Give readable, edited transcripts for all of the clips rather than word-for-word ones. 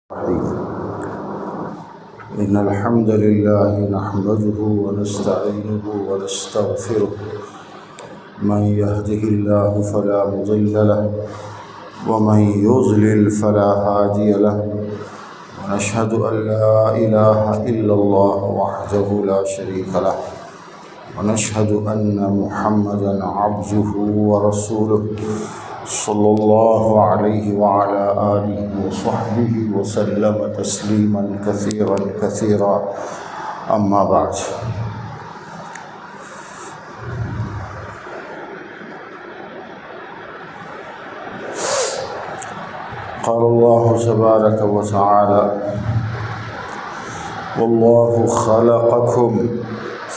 إن الحمد لله نحمده ونستعينه ونستغفره من يهده الله فلا مضل له ومن يضلل فلا هادي له ونشهد أن لا إله إلا الله وحده لا شريك له ونشهد أن محمدا عبده ورسوله صلى الله عليه وعلى آله وصحبه وسلم تسليما كثيرا كثيرا أما بعد قال الله تبارك وتعالى والله خلقكم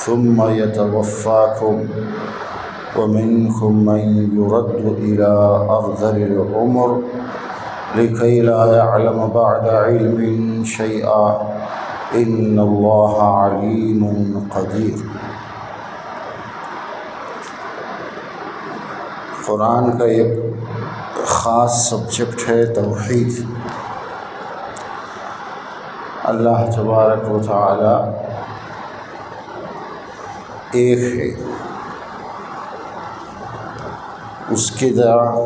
ثم يتوفاكم ومنكم من يرد إلى أرذل العمر لكي لا يعلم بعد علم شيئا إن الله عليم قدير۔ قرآن کا ایک خاص سبجیکٹ ہے توحید۔ اللہ تبارک و تعالی ایک ہے، اس کے طرح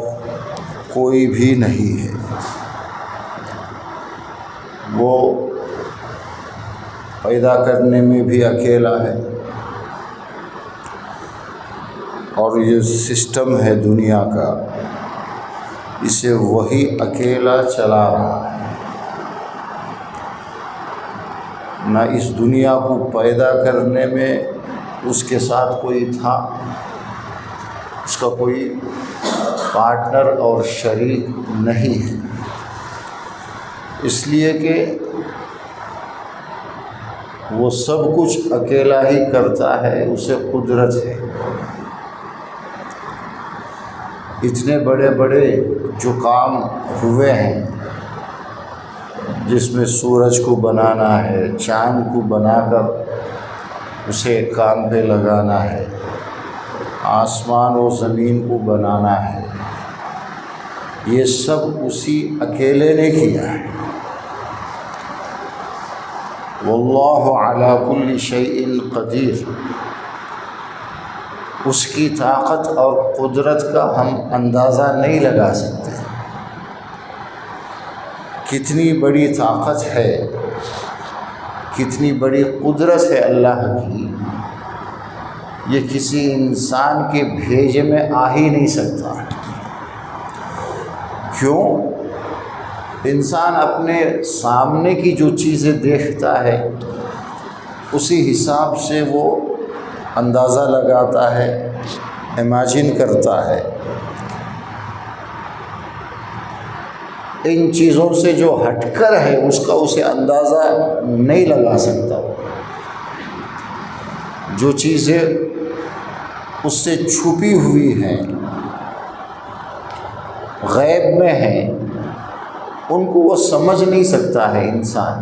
کوئی بھی نہیں ہے۔ وہ پیدا کرنے میں بھی اکیلا ہے، اور یہ سسٹم ہے دنیا کا، اسے وہی اکیلا چلا رہا ہے۔ نہ اس دنیا کو پیدا کرنے میں اس کے ساتھ کوئی تھا، اس کا کوئی پارٹنر اور شریک نہیں ہے، اس لیے کہ وہ سب کچھ اکیلا ہی کرتا ہے، اسے قدرت ہے۔ اتنے بڑے بڑے جو کام ہوئے ہیں، جس میں سورج کو بنانا ہے، چاند کو بنا کر اسے کام پہ لگانا ہے، آسمان و زمین کو بنانا ہے، یہ سب اسی اکیلے نے کیا ہے۔ واللہ علی کل شیء قدیر۔ اس کی طاقت اور قدرت کا ہم اندازہ نہیں لگا سکتے۔ کتنی بڑی طاقت ہے، کتنی بڑی قدرت ہے اللہ کی، یہ کسی انسان کے بھیجے میں آ ہی نہیں سکتا۔ کیوں؟ انسان اپنے سامنے کی جو چیزیں دیکھتا ہے اسی حساب سے وہ اندازہ لگاتا ہے، امیجن کرتا ہے۔ ان چیزوں سے جو ہٹ کر ہے اس کا اسے اندازہ نہیں لگا سکتا۔ جو چیزیں اس سے چھپی ہوئی ہیں، غیب میں ہیں، ان کو وہ سمجھ نہیں سکتا ہے انسان،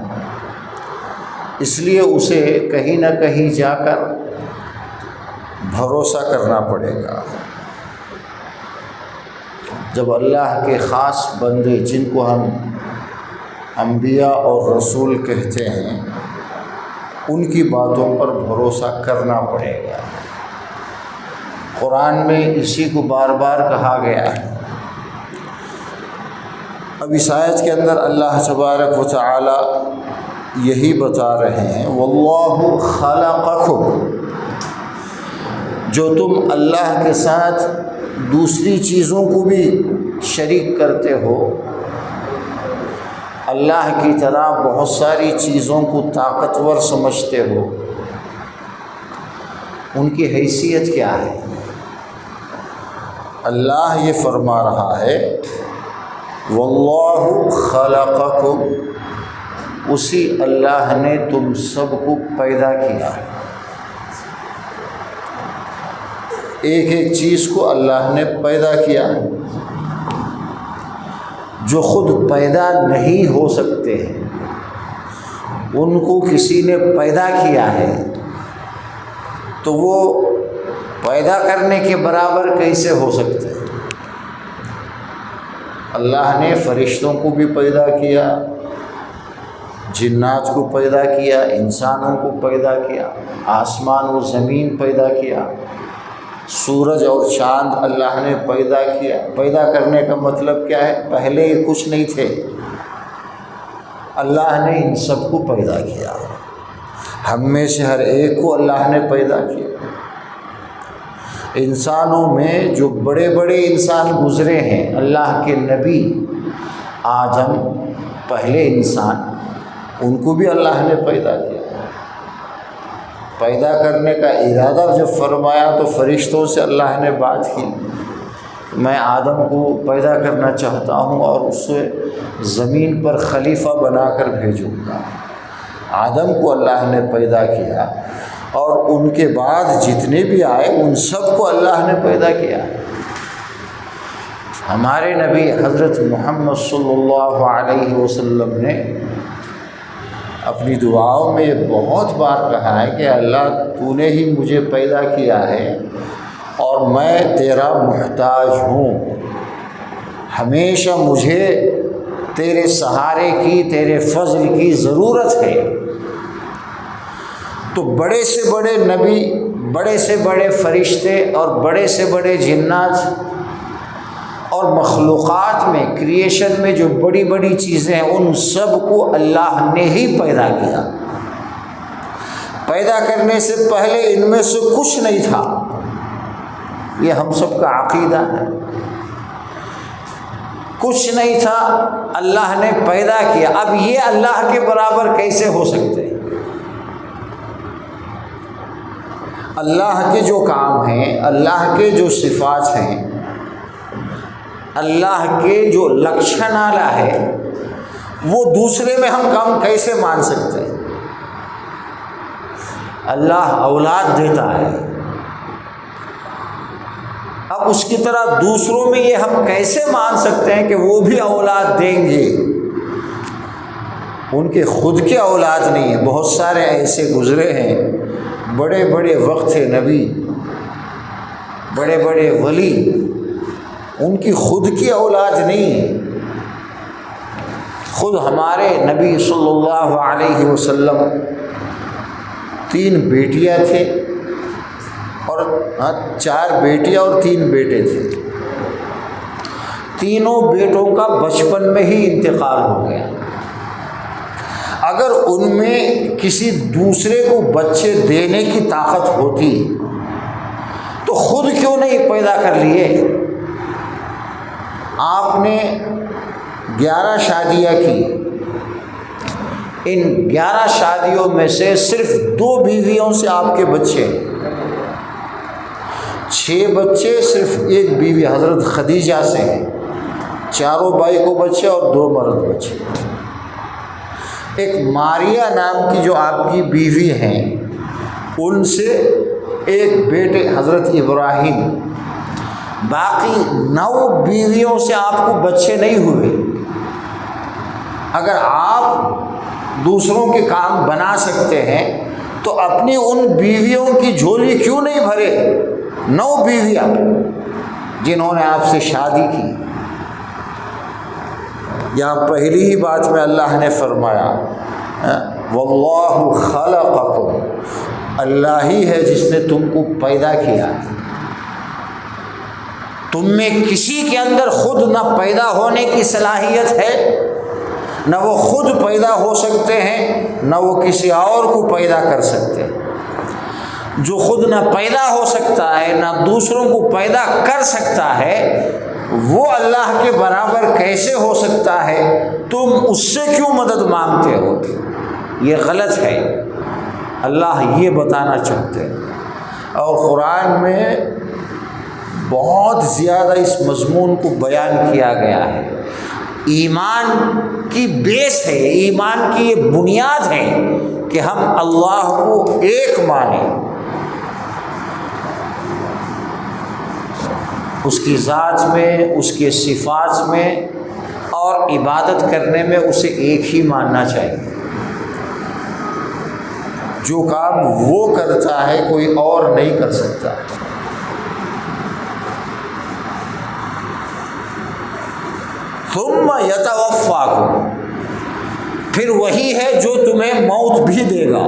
اس لیے اسے کہیں نہ کہیں جا کر بھروسہ کرنا پڑے گا۔ جب اللہ کے خاص بندے، جن کو ہم انبیاء اور رسول کہتے ہیں، ان کی باتوں پر بھروسہ کرنا پڑے گا۔ قرآن میں اسی کو بار بار کہا گیا ہے۔ اب اس آیت کے اندر اللہ تبارک و تعالی یہی بتا رہے ہیں واللہ خلقکم، جو تم اللہ کے ساتھ دوسری چیزوں کو بھی شریک کرتے ہو، اللہ کی طرح بہت ساری چیزوں کو طاقتور سمجھتے ہو، ان کی حیثیت کیا ہے؟ اللہ یہ فرما رہا ہے واللہ خلقکم، اسی اللہ نے تم سب کو پیدا کیا۔ ایک ایک چیز کو اللہ نے پیدا کیا۔ جو خود پیدا نہیں ہو سکتے ہیں ان کو کسی نے پیدا کیا ہے، تو وہ پیدا کرنے کے برابر کیسے ہو سکتے ہیں؟ اللہ نے فرشتوں کو بھی پیدا کیا، جنات کو پیدا کیا، انسانوں کو پیدا کیا، آسمان و زمین پیدا کیا، سورج اور چاند اللہ نے پیدا کیا۔ پیدا کرنے کا مطلب کیا ہے؟ پہلے کچھ نہیں تھے، اللہ نے ان سب کو پیدا کیا۔ ہم میں سے ہر ایک کو اللہ نے پیدا کیا۔ انسانوں میں جو بڑے بڑے انسان گزرے ہیں، اللہ کے نبی آدم پہلے انسان، ان کو بھی اللہ نے پیدا کیا۔ پیدا کرنے کا ارادہ جب فرمایا تو فرشتوں سے اللہ نے بات کی، میں آدم کو پیدا کرنا چاہتا ہوں اور اسے زمین پر خلیفہ بنا کر بھیجوں گا۔ آدم کو اللہ نے پیدا کیا اور ان کے بعد جتنے بھی آئے ان سب کو اللہ نے پیدا کیا۔ ہمارے نبی حضرت محمد صلی اللہ علیہ وسلم نے اپنی دعاؤں میں بہت بار کہا ہے کہ اللہ تو نے ہی مجھے پیدا کیا ہے اور میں تیرا محتاج ہوں، ہمیشہ مجھے تیرے سہارے کی، تیرے فضل کی ضرورت ہے۔ تو بڑے سے بڑے نبی، بڑے سے بڑے فرشتے اور بڑے سے بڑے جنات اور مخلوقات میں، کریشن میں جو بڑی بڑی چیزیں ہیں، ان سب کو اللہ نے ہی پیدا کیا۔ پیدا کرنے سے پہلے ان میں سے کچھ نہیں تھا، یہ ہم سب کا عقیدہ ہے۔ کچھ نہیں تھا، اللہ نے پیدا کیا۔ اب یہ اللہ کے برابر کیسے ہو سکتے ہیں؟ اللہ کے جو کام ہیں، اللہ کے جو صفات ہیں، اللہ کے جو لکشن آلہ ہے، وہ دوسرے میں ہم کم کیسے مان سکتے ہیں؟ اللہ اولاد دیتا ہے، اب اس کی طرح دوسروں میں یہ ہم کیسے مان سکتے ہیں کہ وہ بھی اولاد دیں گے؟ ان کے خود کے اولاد نہیں ہے۔ بہت سارے ایسے گزرے ہیں، بڑے بڑے وقت نبی، بڑے بڑے ولی، ان کی خود کی اولاد نہیں ہے۔ خود ہمارے نبی صلی اللہ علیہ وسلم 3 بیٹیاں تھے اور 4 بیٹیاں اور 3 بیٹے تھے۔ تینوں بیٹوں کا بچپن میں ہی انتقال ہو گیا۔ اگر ان میں کسی دوسرے کو بچے دینے کی طاقت ہوتی تو خود کیوں نہیں پیدا کر لیے؟ آپ نے 11 شادیاں کی، ان 11 شادیوں میں سے صرف 2 بیویوں سے آپ کے بچے، 6 بچے صرف 1 بیوی حضرت خدیجہ سے ہیں، 4 بھائی کو بچے اور 2 مرد بچے۔ ایک ماریا نام کی جو آپ کی بیوی ہیں، ان سے 1 بیٹے حضرت ابراہیم، باقی 9 بیویوں سے آپ کو بچے نہیں ہوئے۔ اگر آپ دوسروں کے کام بنا سکتے ہیں تو اپنی ان بیویوں کی جھولی کیوں نہیں بھرے؟ 9 بیویاں جنہوں نے آپ سے شادی کی۔ یہاں پہلی ہی بات میں اللہ نے فرمایا واللہ خلقکم، اللہ ہی ہے جس نے تم کو پیدا کیا۔ تم میں کسی کے اندر خود نہ پیدا ہونے کی صلاحیت ہے، نہ وہ خود پیدا ہو سکتے ہیں، نہ وہ کسی اور کو پیدا کر سکتے ہیں۔ جو خود نہ پیدا ہو سکتا ہے، نہ دوسروں کو پیدا کر سکتا ہے، وہ اللہ کے برابر کیسے ہو سکتا ہے؟ تم اس سے کیوں مدد مانگتے ہو؟ یہ غلط ہے۔ اللہ یہ بتانا چاہتے ہیں، اور قرآن میں بہت زیادہ اس مضمون کو بیان کیا گیا ہے۔ ایمان کی بیس ہے، ایمان کی یہ بنیاد ہے کہ ہم اللہ کو ایک مانیں، اس کی ذات میں، اس کے صفات میں، اور عبادت کرنے میں اسے ایک ہی ماننا چاہیے۔ جو کام وہ کرتا ہے کوئی اور نہیں کر سکتا۔ ثم یتوفاکم، پھر وہی ہے جو تمہیں موت بھی دے گا۔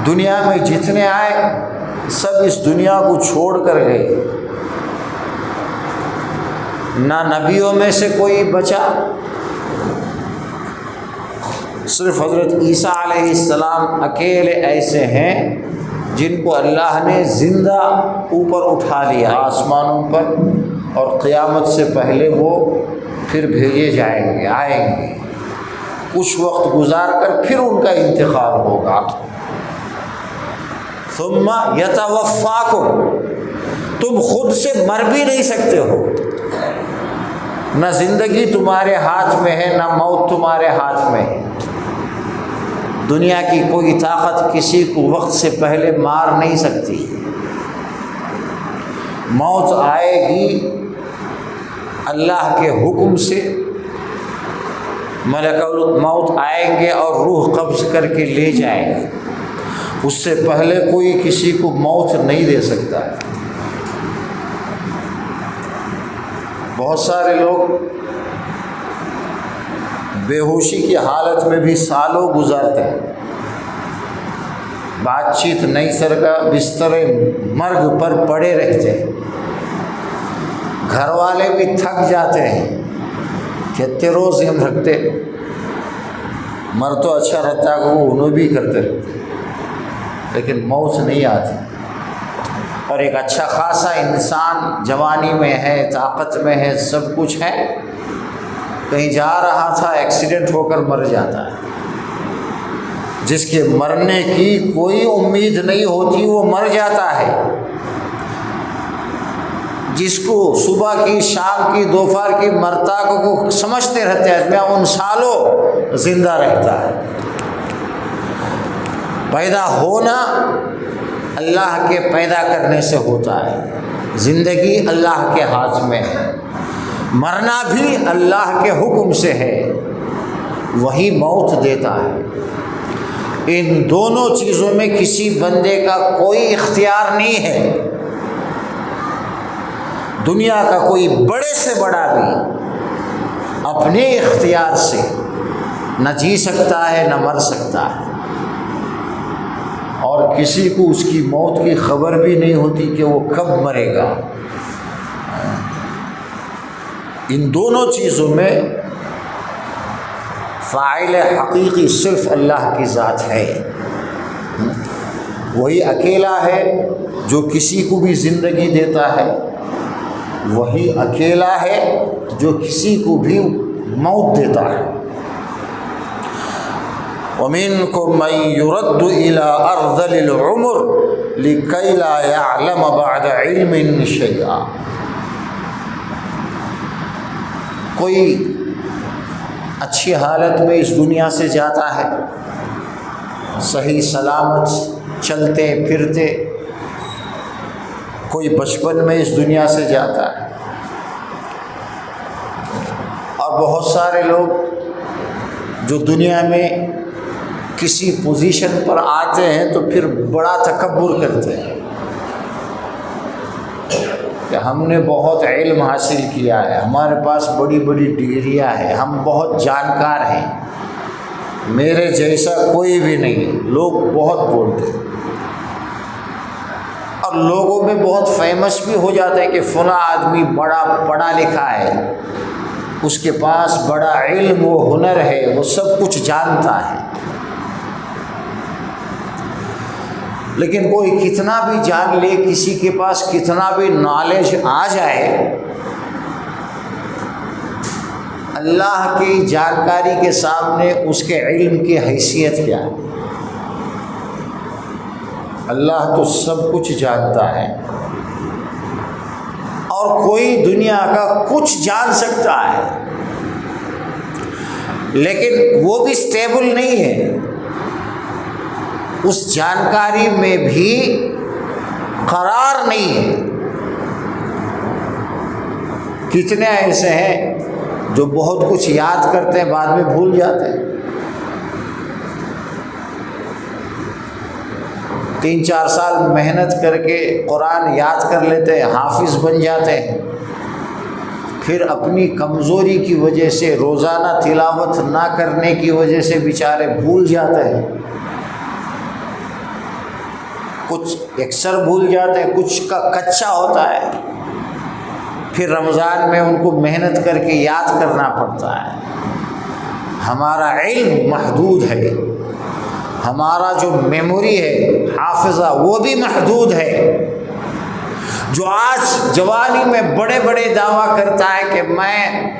دنیا میں جتنے آئے سب اس دنیا کو چھوڑ کر گئے، نہ نبیوں میں سے کوئی بچا، صرف حضرت عیسیٰ علیہ السلام اکیلے ایسے ہیں جن کو اللہ نے زندہ اوپر اٹھا لیا آسمانوں پر، اور قیامت سے پہلے وہ پھر بھیجے جائیں گے، آئیں گے، کچھ وقت گزار کر پھر ان کا انتقال ہوگا۔ ثم یتوفاکم، تم خود سے مر بھی نہیں سکتے ہو، نہ زندگی تمہارے ہاتھ میں ہے نہ موت تمہارے ہاتھ میں ہے۔ دنیا کی کوئی طاقت کسی کو وقت سے پہلے مار نہیں سکتی۔ موت آئے گی اللہ کے حکم سے، ملک الموت آئیں گے اور روح قبض کر کے لے جائیں گے، اس سے پہلے کوئی کسی کو موت نہیں دے سکتا ہے۔ بہت سارے لوگ بے ہوشی کی حالت میں بھی سالوں گزارتے ہیں، بات چیت نہیں سرکا، بستر مرگ پر پڑے رہتے ہیں، گھر والے بھی تھک جاتے ہیں، کتنے روز ہم رکھتے، مر تو اچھا رہتا ہے وہ انہوں بھی کرتے رہتے، لیکن موت نہیں آتی۔ اور ایک اچھا خاصا انسان جوانی میں ہے، طاقت میں ہے، سب کچھ ہے، کہیں جا رہا تھا ایکسیڈنٹ ہو کر مر جاتا ہے۔ جس کے مرنے کی کوئی امید نہیں ہوتی وہ مر جاتا ہے، جس کو صبح کی، شام کی، دوپہر کی مرتا کو سمجھتے رہتے ہیں میں ان سالوں زندہ رہتا ہے۔ پیدا ہونا اللہ کے پیدا کرنے سے ہوتا ہے، زندگی اللہ کے ہاتھ میں ہے، مرنا بھی اللہ کے حکم سے ہے، وہی موت دیتا ہے۔ ان دونوں چیزوں میں کسی بندے کا کوئی اختیار نہیں ہے۔ دنیا کا کوئی بڑے سے بڑا بھی اپنے اختیار سے نہ جی سکتا ہے نہ مر سکتا ہے، اور کسی کو اس کی موت کی خبر بھی نہیں ہوتی کہ وہ کب مرے گا۔ ان دونوں چیزوں میں فاعل حقیقی صرف اللہ کی ذات ہے، وہی اکیلا ہے جو کسی کو بھی زندگی دیتا ہے، وہی اکیلا ہے جو کسی کو بھی موت دیتا ہے۔ وَمِنْكُمْ مَنْ يُرَدُّ إِلَىٰ أَرْذَلِ الْعُمُرِ لِكَيْ لَا يَعْلَمَ بَعْدَ عِلْمٍ شَيْئًا۔ کوئی اچھی حالت میں اس دنیا سے جاتا ہے، صحیح سلامت چلتے پھرتے، کوئی بچپن میں اس دنیا سے جاتا ہے، اور بہت سارے لوگ جو دنیا میں کسی پوزیشن پر آتے ہیں تو پھر بڑا تکبر کرتے ہیں کہ ہم نے بہت علم حاصل کیا ہے، ہمارے پاس بڑی بڑی ڈگریاں ہیں، ہم بہت جانکار ہیں، میرے جیسا کوئی بھی نہیں، لوگ بہت بولتے ہیں، اور لوگوں میں بہت فیمس بھی ہو جاتے ہیں کہ فلاں آدمی بڑا پڑھا لکھا ہے، اس کے پاس بڑا علم و ہنر ہے، وہ سب کچھ جانتا ہے۔ لیکن کوئی کتنا بھی جان لے، کسی کے پاس کتنا بھی نالج آ جائے، اللہ کی جانکاری کے سامنے اس کے علم کی حیثیت کیا ہے؟ اللہ تو سب کچھ جانتا ہے، اور کوئی دنیا کا کچھ جان سکتا ہے، لیکن وہ بھی سٹیبل نہیں ہے، اس جانکاری میں بھی قرار نہیں ہے۔ کتنے ایسے ہیں جو بہت کچھ یاد کرتے ہیں بعد میں بھول جاتے ہیں، 3-4 سال محنت کر کے قرآن یاد کر لیتے ہیں، حافظ بن جاتے ہیں، پھر اپنی کمزوری کی وجہ سے روزانہ تلاوت نہ کرنے کی وجہ سے بیچارے بھول جاتے ہیں، کچھ اکثر بھول جاتے ہیں، کچھ کا کچا ہوتا ہے، پھر رمضان میں ان کو محنت کر کے یاد کرنا پڑتا ہے۔ ہمارا علم محدود ہے، ہمارا جو میموری ہے، حافظہ، وہ بھی محدود ہے۔ جو آج جوانی میں بڑے بڑے دعویٰ کرتا ہے کہ میں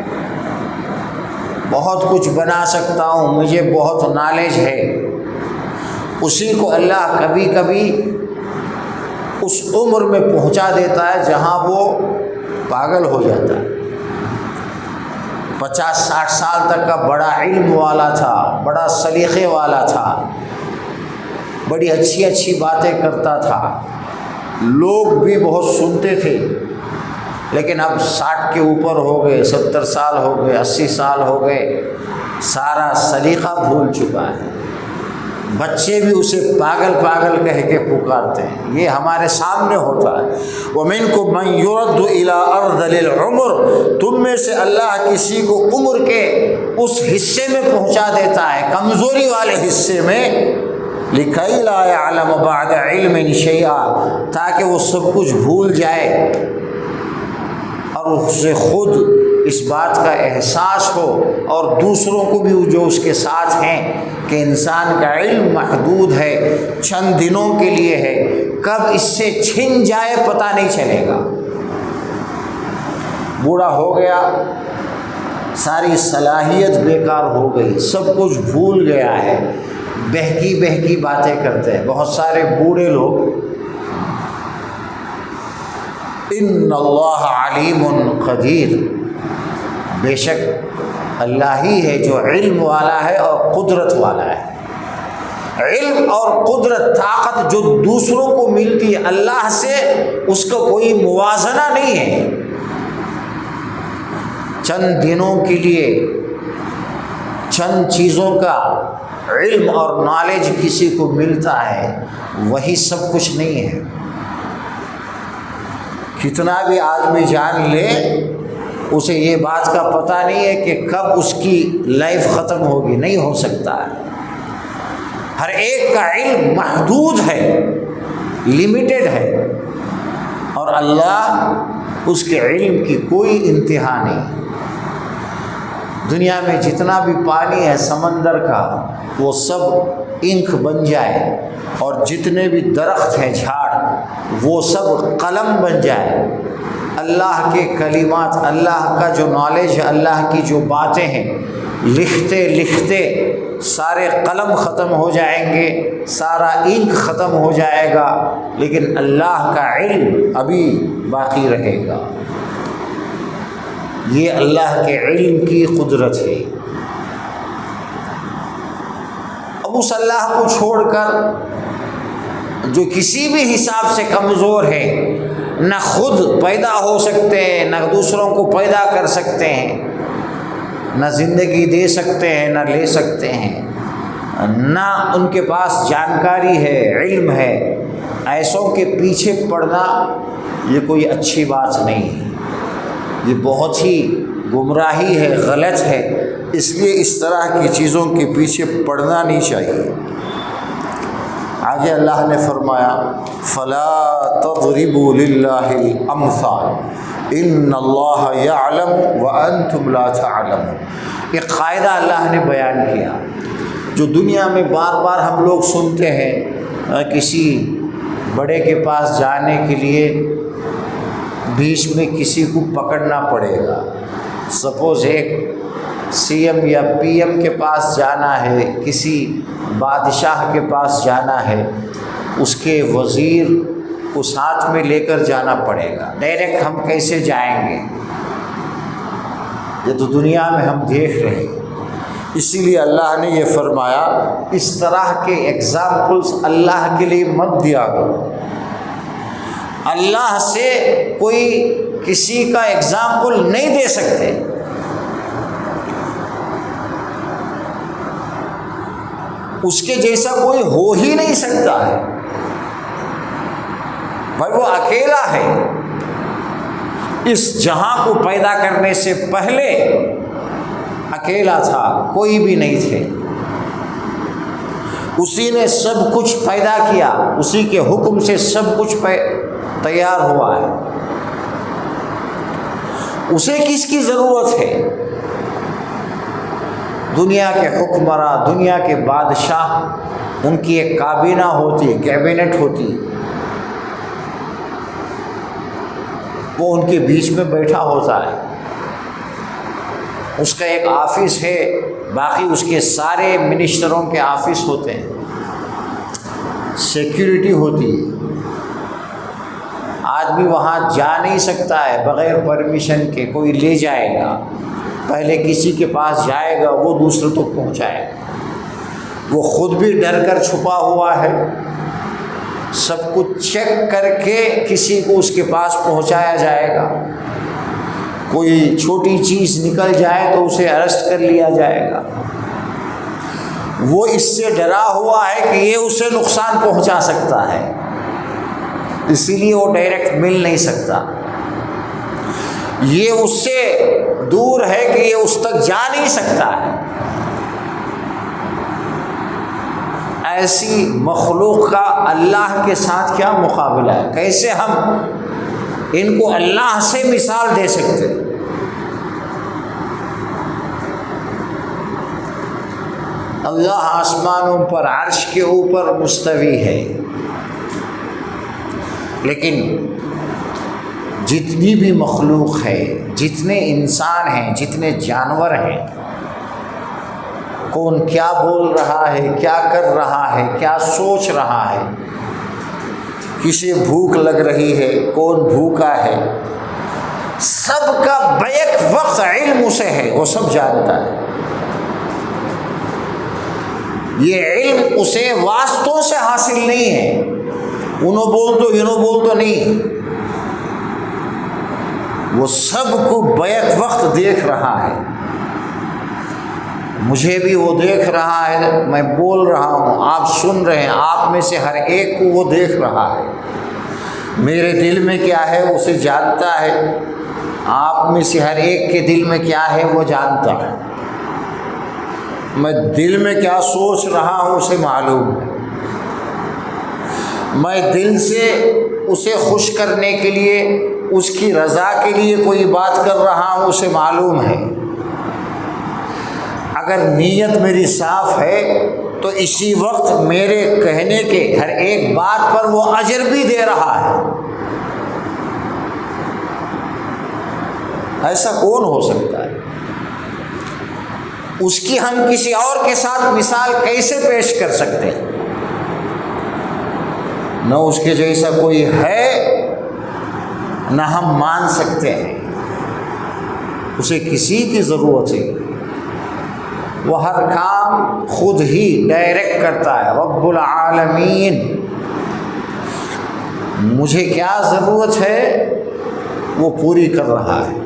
بہت کچھ بنا سکتا ہوں، مجھے بہت نالج ہے، اسی کو اللہ کبھی کبھی اس عمر میں پہنچا دیتا ہے جہاں وہ پاگل ہو جاتا ہے۔ 50-60 سال تک کا بڑا علم والا تھا، بڑا سلیقے والا تھا، بڑی اچھی اچھی باتیں کرتا تھا، لوگ بھی بہت سنتے تھے، لیکن اب 60 کے اوپر ہو گئے، 70 سال ہو گئے، 80 سال ہو گئے، سارا سلیقہ بھول چکا ہے۔ بچے بھی اسے پاگل پاگل کہہ کے پکارتے ہیں، یہ ہمارے سامنے ہوتا ہے۔ وَمِنْكُم مَّن يُرَدُّ إِلَىٰ أَرْذَلِ الْعُمُرِ، تم میں سے اللہ کسی کو عمر کے اس حصے میں پہنچا دیتا ہے، کمزوری والے حصے میں، لِكَيْ لَا يَعْلَمَ بَعْدَ عِلْمٍ شَيْئًا، تاکہ وہ سب کچھ بھول جائے اور اسے خود اس بات کا احساس ہو اور دوسروں کو بھی جو اس کے ساتھ ہیں کہ انسان کا علم محدود ہے، چند دنوں کے لیے ہے، کب اس سے چھن جائے پتہ نہیں چلے گا۔ بوڑھا ہو گیا، ساری صلاحیت بیکار ہو گئی، سب کچھ بھول گیا ہے، بہکی بہکی باتیں کرتے ہیں بہت سارے بوڑھے لوگ۔ ان اللہ علیم قدیر، بے شک اللہ ہی ہے جو علم والا ہے اور قدرت والا ہے۔ علم اور قدرت، طاقت جو دوسروں کو ملتی ہے اللہ سے، اس کا کوئی موازنہ نہیں ہے۔ چند دنوں کے لیے چند چیزوں کا علم اور نالج کسی کو ملتا ہے، وہی سب کچھ نہیں ہے۔ کتنا بھی آدمی جان لے، اسے یہ بات کا پتہ نہیں ہے کہ کب اس کی لائف ختم ہوگی، نہیں ہو سکتا ہے۔ ہر ایک کا علم محدود ہے، لمیٹڈ ہے، اور اللہ اس کے علم کی کوئی انتہا نہیں۔ دنیا میں جتنا بھی پانی ہے سمندر کا، وہ سب انک بن جائے، اور جتنے بھی درخت ہیں جھاڑ، وہ سب قلم بن جائے۔ اللہ کے کلمات، اللہ کا جو نالج ہے، اللہ کی جو باتیں ہیں، لکھتے لکھتے سارے قلم ختم ہو جائیں گے، سارا انک ختم ہو جائے گا، لیکن اللہ کا علم ابھی باقی رہے گا۔ یہ اللہ کے علم کی قدرت ہے۔ اب اس اللہ کو چھوڑ کر جو کسی بھی حساب سے کمزور ہے، نہ خود پیدا ہو سکتے ہیں، نہ دوسروں کو پیدا کر سکتے ہیں، نہ زندگی دے سکتے ہیں، نہ لے سکتے ہیں، نہ ان کے پاس جانکاری ہے، علم ہے، ایسوں کے پیچھے پڑنا یہ کوئی اچھی بات نہیں ہے، یہ بہت ہی گمراہی ہے، غلط ہے۔ اس لیے اس طرح کی چیزوں کے پیچھے پڑنا نہیں چاہیے۔ آگے اللہ نے فرمایا فَلَا تَضْرِبُوا لِلَّهِ الْأَمْثَالَ إِنَّ اللَّهَ يَعْلَمُ وَأَنْتُمْ لَا تَعْلَمُونَ۔ ایک قاعدہ اللہ نے بیان کیا جو دنیا میں بار بار ہم لوگ سنتے ہیں، کسی بڑے کے پاس جانے کے لیے بیچ میں کسی کو پکڑنا پڑے گا۔ سپوز ایک سی ایم یا پی ایم کے پاس جانا ہے، کسی بادشاہ کے پاس جانا ہے، اس کے وزیر کو ساتھ میں لے کر جانا پڑے گا۔ ڈائریکٹ ہم کیسے جائیں گے؟ یہ تو دنیا میں ہم دیکھ رہے ہیں۔ اسی لیے اللہ نے یہ فرمایا اس طرح کے ایگزامپلس اللہ کے لیے مت دیا کرو۔ اللہ سے کوئی کسی کا ایگزامپل نہیں دے سکتے۔ اس کے جیسا کوئی ہو ہی نہیں سکتا ہے، بھائی وہ اکیلا ہے۔ اس جہاں کو پیدا کرنے سے پہلے اکیلا تھا، کوئی بھی نہیں تھے، اسی نے سب کچھ پیدا کیا، اسی کے حکم سے سب کچھ تیار ہوا ہے، اسے کس کی ضرورت ہے؟ دنیا کے حکمراں، دنیا کے بادشاہ، ان کی ایک کابینہ ہوتی، کیبنٹ ہوتی، وہ ان کے بیچ میں بیٹھا ہوتا ہے، اس کا ایک آفس ہے، باقی اس کے سارے منسٹروں کے آفس ہوتے ہیں، سیکیورٹی ہوتی ہے، آدمی وہاں جا نہیں سکتا ہے بغیر پرمیشن کے، کوئی لے جائے گا، پہلے کسی کے پاس جائے گا، وہ دوسروں تک پہنچائے گا، وہ خود بھی ڈر کر چھپا ہوا ہے، سب کچھ چیک کر کے کسی کو اس کے پاس پہنچایا جائے گا، کوئی چھوٹی چیز نکل جائے تو اسے اریسٹ کر لیا جائے گا، وہ اس سے ڈرا ہوا ہے کہ یہ اسے نقصان پہنچا سکتا ہے، اسی لیے وہ ڈائریکٹ مل نہیں سکتا، یہ اس سے دور ہے کہ یہ اس تک جا نہیں سکتا ہے۔ ایسی مخلوق کا اللہ کے ساتھ کیا مقابلہ ہے؟ کیسے ہم ان کو اللہ سے مثال دے سکتے؟ اللہ آسمانوں پر عرش کے اوپر مستوی ہے، لیکن جتنی بھی مخلوق ہے، جتنے انسان ہیں، جتنے جانور ہیں، کون کیا بول رہا ہے، کیا کر رہا ہے، کیا سوچ رہا ہے، کسے بھوک لگ رہی ہے، کون بھوکا ہے، سب کا بیک وقت علم اسے ہے، وہ سب جانتا ہے۔ یہ علم اسے واسطوں سے حاصل نہیں ہے، انہوں بول تو انہوں بول تو نہیں، وہ سب کو بیک وقت دیکھ رہا ہے، مجھے بھی وہ دیکھ رہا ہے، میں بول رہا ہوں، آپ سن رہے ہیں، آپ میں سے ہر ایک کو وہ دیکھ رہا ہے، میرے دل میں کیا ہے اسے جانتا ہے، آپ میں سے ہر ایک کے دل میں کیا ہے وہ جانتا ہے، میں دل میں کیا سوچ رہا ہوں اسے معلوم ہے، میں دل سے اسے خوش کرنے کے لیے، اس کی رضا کے لیے کوئی بات کر رہا ہوں اسے معلوم ہے، اگر نیت میری صاف ہے تو اسی وقت میرے کہنے کے ہر ایک بات پر وہ اجر بھی دے رہا ہے۔ ایسا کون ہو سکتا ہے؟ اس کی ہم کسی اور کے ساتھ مثال کیسے پیش کر سکتے ہیں؟ نہ اس کے جیسا کوئی ہے، نہ ہم مان سکتے ہیں، اسے کسی کی ضرورت ہے، وہ ہر کام خود ہی ڈائریکٹ کرتا ہے، رب العالمین، مجھے کیا ضرورت ہے وہ پوری کر رہا ہے،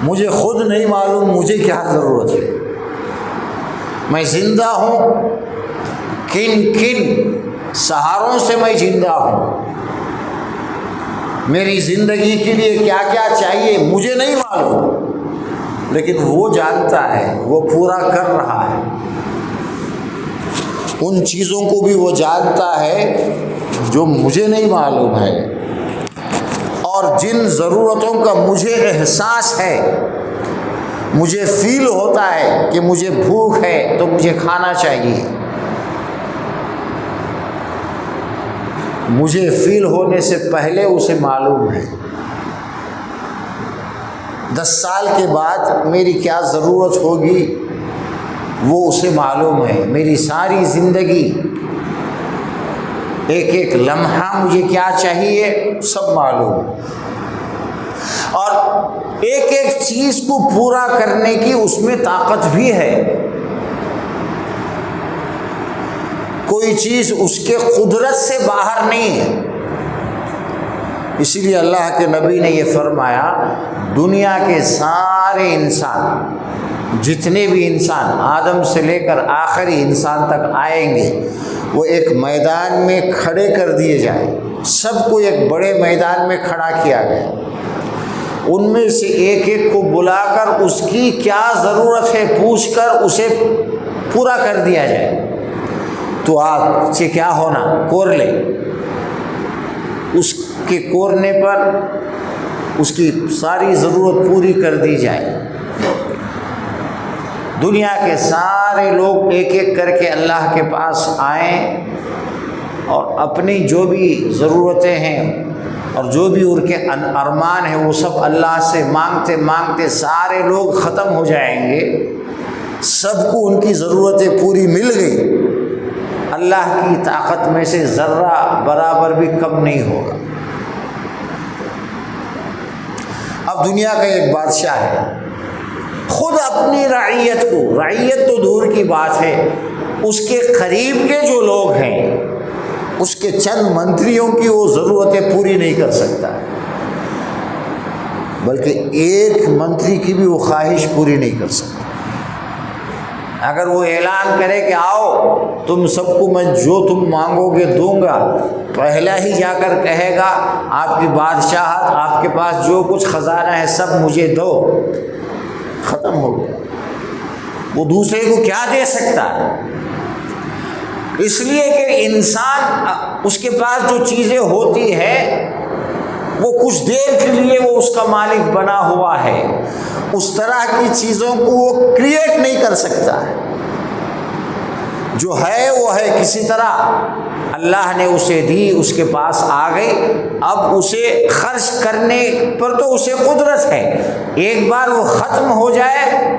مجھے خود نہیں معلوم مجھے کیا ضرورت ہے، میں زندہ ہوں، کن کن سہاروں سے میں زندہ ہوں، میری زندگی کے لیے کیا کیا چاہیے مجھے نہیں معلوم، لیکن وہ جانتا ہے، وہ پورا کر رہا ہے، ان چیزوں کو بھی وہ جانتا ہے جو مجھے نہیں معلوم ہے، اور جن ضرورتوں کا مجھے احساس ہے، مجھے فیل ہوتا ہے کہ مجھے بھوک ہے تو مجھے کھانا چاہیے، مجھے فیل ہونے سے پہلے اسے معلوم ہے، 10 سال کے بعد میری کیا ضرورت ہوگی وہ اسے معلوم ہے، میری ساری زندگی ایک ایک لمحہ مجھے کیا چاہیے سب معلوم ہے، اور ایک ایک چیز کو پورا کرنے کی اس میں طاقت بھی ہے، کوئی چیز اس کے قدرت سے باہر نہیں ہے، اسی لیے اللہ کے نبی نے یہ فرمایا، دنیا کے سارے انسان، جتنے بھی انسان آدم سے لے کر آخری انسان تک آئیں گے، وہ ایک میدان میں کھڑے کر دیے جائیں، سب کو ایک بڑے میدان میں کھڑا کیا گیا، ان میں سے ایک ایک کو بلا کر اس کی کیا ضرورت ہے پوچھ کر اسے پورا کر دیا جائے. تو آپ سے کیا ہونا، کور لے. اس کے کورنے پر اس کی ساری ضرورت پوری کر دی جائے. دنیا کے سارے لوگ ایک ایک کر کے اللہ کے پاس آئیں اور اپنی جو بھی ضرورتیں ہیں اور جو بھی ان کے ارمان ہیں وہ سب اللہ سے مانگتے مانگتے سارے لوگ ختم ہو جائیں گے. سب کو ان کی ضرورتیں پوری مل گئی. اللہ کی طاقت میں سے ذرہ برابر بھی کم نہیں ہوگا. اب دنیا کا ایک بادشاہ ہے، خود اپنی رعیت کو، رعیت تو دور کی بات ہے، اس کے قریب کے جو لوگ ہیں اس کے چند منتریوں کی وہ ضرورتیں پوری نہیں کر سکتا، بلکہ ایک منتری کی بھی وہ خواہش پوری نہیں کر سکتا. اگر وہ اعلان کرے کہ آؤ تم سب کو میں جو تم مانگو گے دوں گا، پہلا ہی جا کر کہے گا آپ کی بادشاہت، آپ کے پاس جو کچھ خزانہ ہے سب مجھے دو، ختم ہو گیا. وہ دوسرے کو کیا دے سکتا ہے؟ اس لیے کہ انسان اس کے پاس جو چیزیں ہوتی ہے وہ کچھ دیر کے لیے وہ اس کا مالک بنا ہوا ہے، اس طرح کی چیزوں کو وہ کریٹ نہیں کر سکتا ہے. جو ہے وہ ہے، کسی طرح اللہ نے اسے دی، اس کے پاس آ گئی. اب اسے خرچ کرنے پر تو اسے قدرت ہے، ایک بار وہ ختم ہو جائے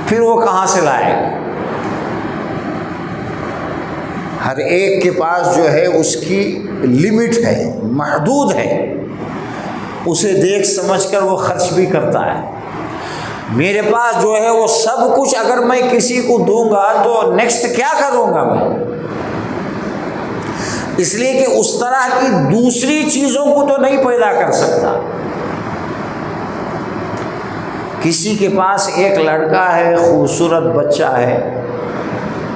پھر وہ کہاں سے لائے گا؟ ہر ایک کے پاس جو ہے اس کی لمٹ ہے، محدود ہے، اسے دیکھ سمجھ کر وہ خرچ بھی کرتا ہے. میرے پاس جو ہے وہ سب کچھ اگر میں کسی کو دوں گا تو نیکسٹ کیا کروں گا میں؟ اس لیے کہ اس طرح کی دوسری چیزوں کو تو نہیں پیدا کر سکتا. کسی کے پاس ایک لڑکا ہے، خوبصورت بچہ ہے،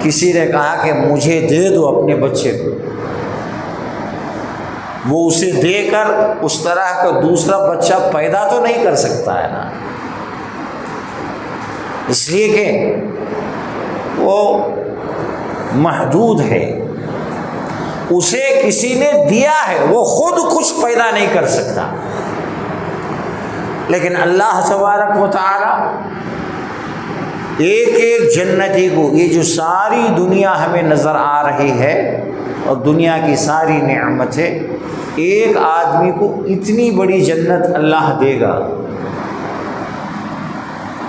کسی نے کہا کہ مجھے دے دو اپنے بچے کو، وہ اسے دے کر اس طرح کا دوسرا بچہ پیدا تو نہیں کر سکتا ہے نا، اس لیے کہ وہ محدود ہے. اسے کسی نے دیا ہے، وہ خود کچھ پیدا نہیں کر سکتا. لیکن اللہ تبارک و تعالی ایک ایک جنتی کو، یہ جو ساری دنیا ہمیں نظر آ رہی ہے اور دنیا کی ساری نعمتیں، ایک آدمی کو اتنی بڑی جنت اللہ دے گا،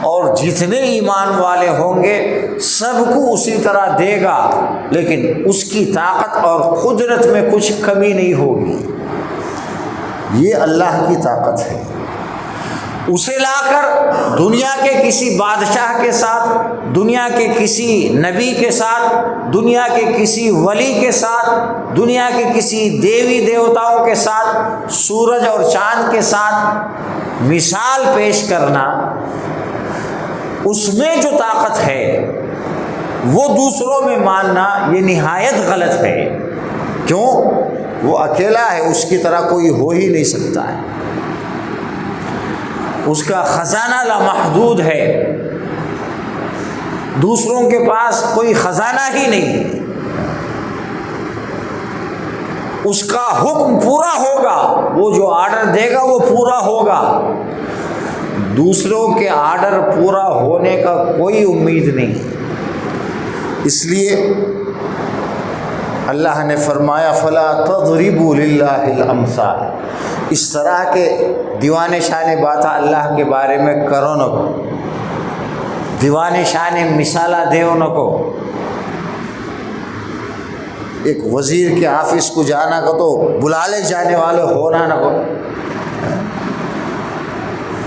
اور جتنے ایمان والے ہوں گے سب کو اسی طرح دے گا، لیکن اس کی طاقت اور قدرت میں کچھ کمی نہیں ہوگی. یہ اللہ کی طاقت ہے. اسے لا کر دنیا کے کسی بادشاہ کے ساتھ، دنیا کے کسی نبی کے ساتھ، دنیا کے کسی ولی کے ساتھ، دنیا کے کسی دیوی دیوتاؤں کے ساتھ، سورج اور چاند کے ساتھ مثال پیش کرنا، اس میں جو طاقت ہے وہ دوسروں میں ماننا یہ نہایت غلط ہے. کیوں؟ وہ اکیلا ہے، اس کی طرح کوئی ہو ہی نہیں سکتا ہے. اس کا خزانہ لامحدود ہے، دوسروں کے پاس کوئی خزانہ ہی نہیں ہے. اس کا حکم پورا ہوگا، وہ جو آرڈر دے گا وہ پورا ہوگا. دوسروں کے آرڈر پورا ہونے کا کوئی امید نہیں. اس لیے اللہ نے فرمایا فلا تضربوا للہ الامثال. اس طرح کے دیوانے شانے باتیں اللہ کے بارے میں کرو نہ کو، دیوانے شانے مثالہ دیو نہ کو. ایک وزیر کے آفس کو جانا کو تو بلا لے جانے والے ہونا نہ کو.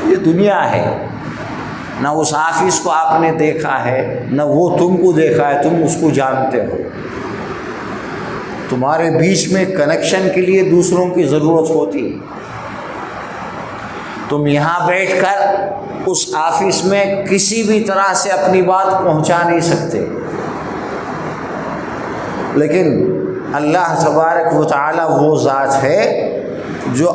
یہ دنیا ہے، نہ اس آفس کو آپ نے دیکھا ہے نہ وہ تم کو دیکھا ہے، تم اس کو جانتے ہو. تمہارے بیچ میں کنیکشن کے لیے دوسروں کی ضرورت ہوتی. تم یہاں بیٹھ کر اس آفس میں کسی بھی طرح سے اپنی بات پہنچا نہیں سکتے، لیکن اللہ تبارک و تعالی وہ ذات ہے جو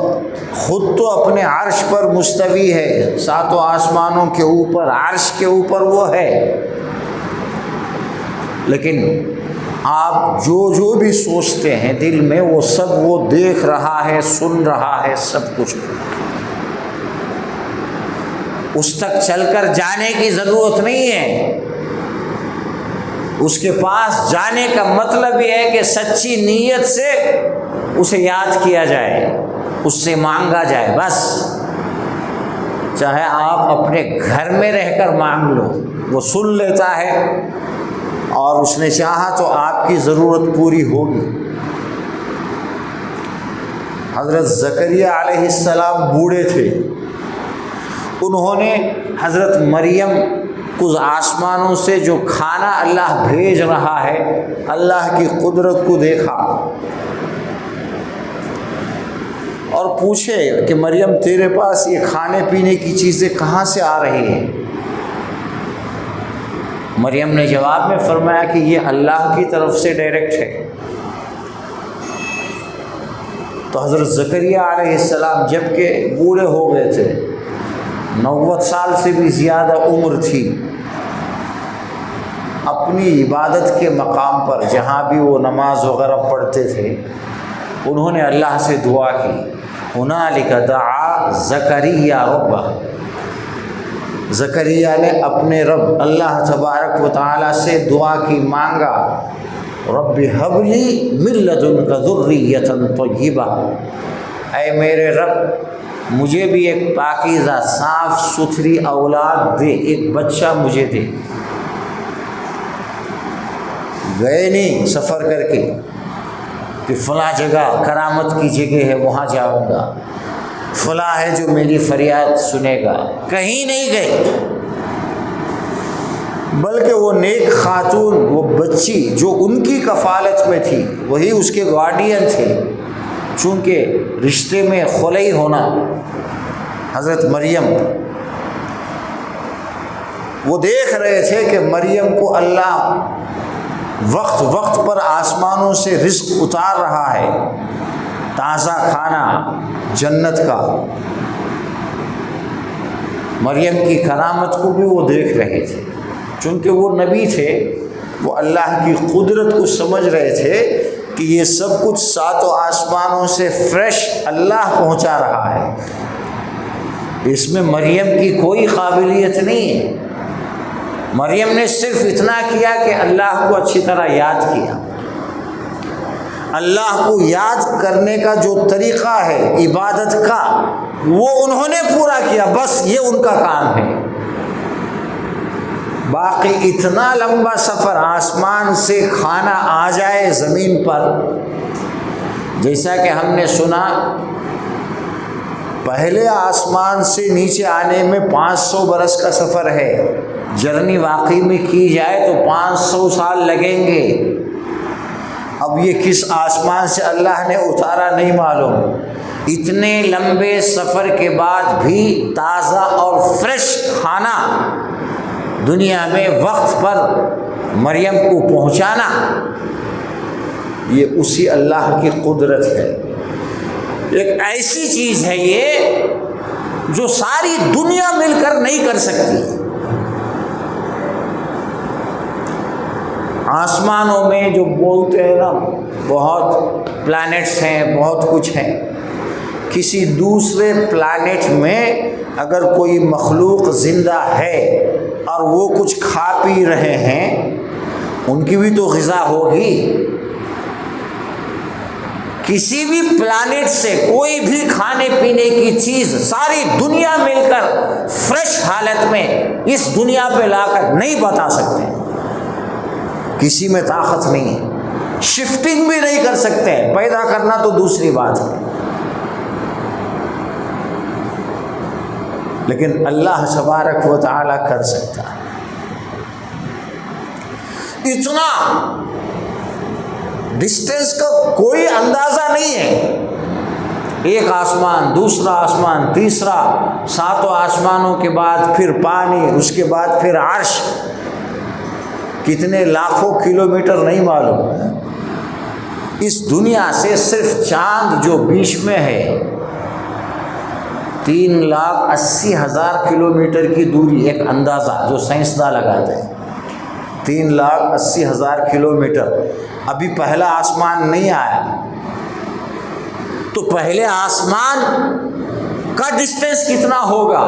خود تو اپنے عرش پر مستوی ہے، ساتوں آسمانوں کے اوپر، عرش کے اوپر وہ ہے، لیکن آپ جو بھی سوچتے ہیں دل میں وہ سب وہ دیکھ رہا ہے، سن رہا ہے، سب کچھ۔ اس تک چل کر جانے کی ضرورت نہیں ہے، اس کے پاس جانے کا مطلب یہ ہے کہ سچی نیت سے اسے یاد کیا جائے، اس سے مانگا جائے، بس۔ چاہے آپ اپنے گھر میں رہ کر مانگ لو، وہ سن لیتا ہے، اور اس نے چاہا تو آپ کی ضرورت پوری ہوگی۔ حضرت زکریا علیہ السلام بوڑھے تھے، انہوں نے حضرت مریم کو آسمانوں سے جو کھانا اللہ بھیج رہا ہے، اللہ کی قدرت کو دیکھا اور پوچھے کہ مریم تیرے پاس یہ کھانے پینے کی چیزیں کہاں سے آ رہی ہیں؟ مریم نے جواب میں فرمایا کہ یہ اللہ کی طرف سے ڈائریکٹ ہے۔ تو حضرت زکریا علیہ السلام جب کہ بوڑھے ہو گئے تھے، 90 سال سے بھی زیادہ عمر تھی، اپنی عبادت کے مقام پر جہاں بھی وہ نماز وغیرہ پڑھتے تھے، انہوں نے اللہ سے دعا کی، ہنالک دعا زکریا ربہ، زکریا نے اپنے رب اللہ تبارک و تعالیٰ سے دعا کی، مانگا، رب ہب لی من لدنک ذریۃ طیبہ، اے میرے رب مجھے بھی ایک پاکیزہ صاف ستھری اولاد دے، ایک بچہ مجھے دے۔ گئے نہیں سفر کر کے کہ فلاں جگہ کرامت کی جگہ ہے وہاں جاؤں گا، فلاں ہے جو میری فریاد سنے گا، کہیں نہیں گئے، بلکہ وہ نیک خاتون، وہ بچی جو ان کی کفالت میں تھی، وہی اس کے گارڈین تھے، چونکہ رشتے میں خلئی ہونا، حضرت مریم، وہ دیکھ رہے تھے کہ مریم کو اللہ وقت وقت پر آسمانوں سے رزق اتار رہا ہے، تازہ کھانا جنت کا۔ مریم کی کرامت کو بھی وہ دیکھ رہے تھے، چونکہ وہ نبی تھے، وہ اللہ کی قدرت کو سمجھ رہے تھے کہ یہ سب کچھ ساتوں آسمانوں سے فریش اللہ پہنچا رہا ہے، اس میں مریم کی کوئی قابلیت نہیں ہے۔ مریم نے صرف اتنا کیا کہ اللہ کو اچھی طرح یاد کیا، اللہ کو یاد کرنے کا جو طریقہ ہے عبادت کا، وہ انہوں نے پورا کیا، بس یہ ان کا کام ہے۔ باقی اتنا لمبا سفر، آسمان سے کھانا آ جائے زمین پر، جیسا کہ ہم نے سنا پہلے آسمان سے نیچے آنے میں 500 برس کا سفر ہے، جرنی واقعی میں کی جائے تو 500 سال لگیں گے۔ اب یہ کس آسمان سے اللہ نے اتارا نہیں معلوم، اتنے لمبے سفر کے بعد بھی تازہ اور فریش کھانا دنیا میں وقت پر مریم کو پہنچانا، یہ اسی اللہ کی قدرت ہے۔ ایک ایسی چیز ہے یہ جو ساری دنیا مل کر نہیں کر سکتی۔ آسمانوں میں جو بولتے ہیں نا، بہت پلانٹس ہیں، بہت کچھ ہیں، کسی دوسرے پلانٹ میں اگر کوئی مخلوق زندہ ہے اور وہ کچھ کھا پی رہے ہیں، ان کی بھی تو غذا ہوگی۔ کسی بھی پلانٹ سے کوئی بھی کھانے پینے کی چیز ساری دنیا مل کر فریش حالت میں اس دنیا پہ لا کر نہیں بتا سکتے، کسی میں طاقت نہیں ہے، شفٹنگ بھی نہیں کر سکتے، پیدا کرنا تو دوسری بات ہے، لیکن اللہ تبارک و تعالی کر سکتا ہے۔ اتنا ڈسٹینس کا کوئی اندازہ نہیں ہے، ایک آسمان، دوسرا آسمان، تیسرا، ساتوں آسمانوں کے بعد پھر پانی، اس کے بعد پھر عرش، کتنے لاکھوں کلومیٹر نہیں معلوم۔ اس دنیا سے صرف چاند جو بیچ میں ہے 3,80,000 کلومیٹر کی دوری، ایک اندازہ جو سائنسداں لگاتے ہیں، 3,80,000 کلومیٹر۔ ابھی پہلا آسمان نہیں آیا، تو پہلے آسمان کا ڈسٹینس کتنا ہوگا؟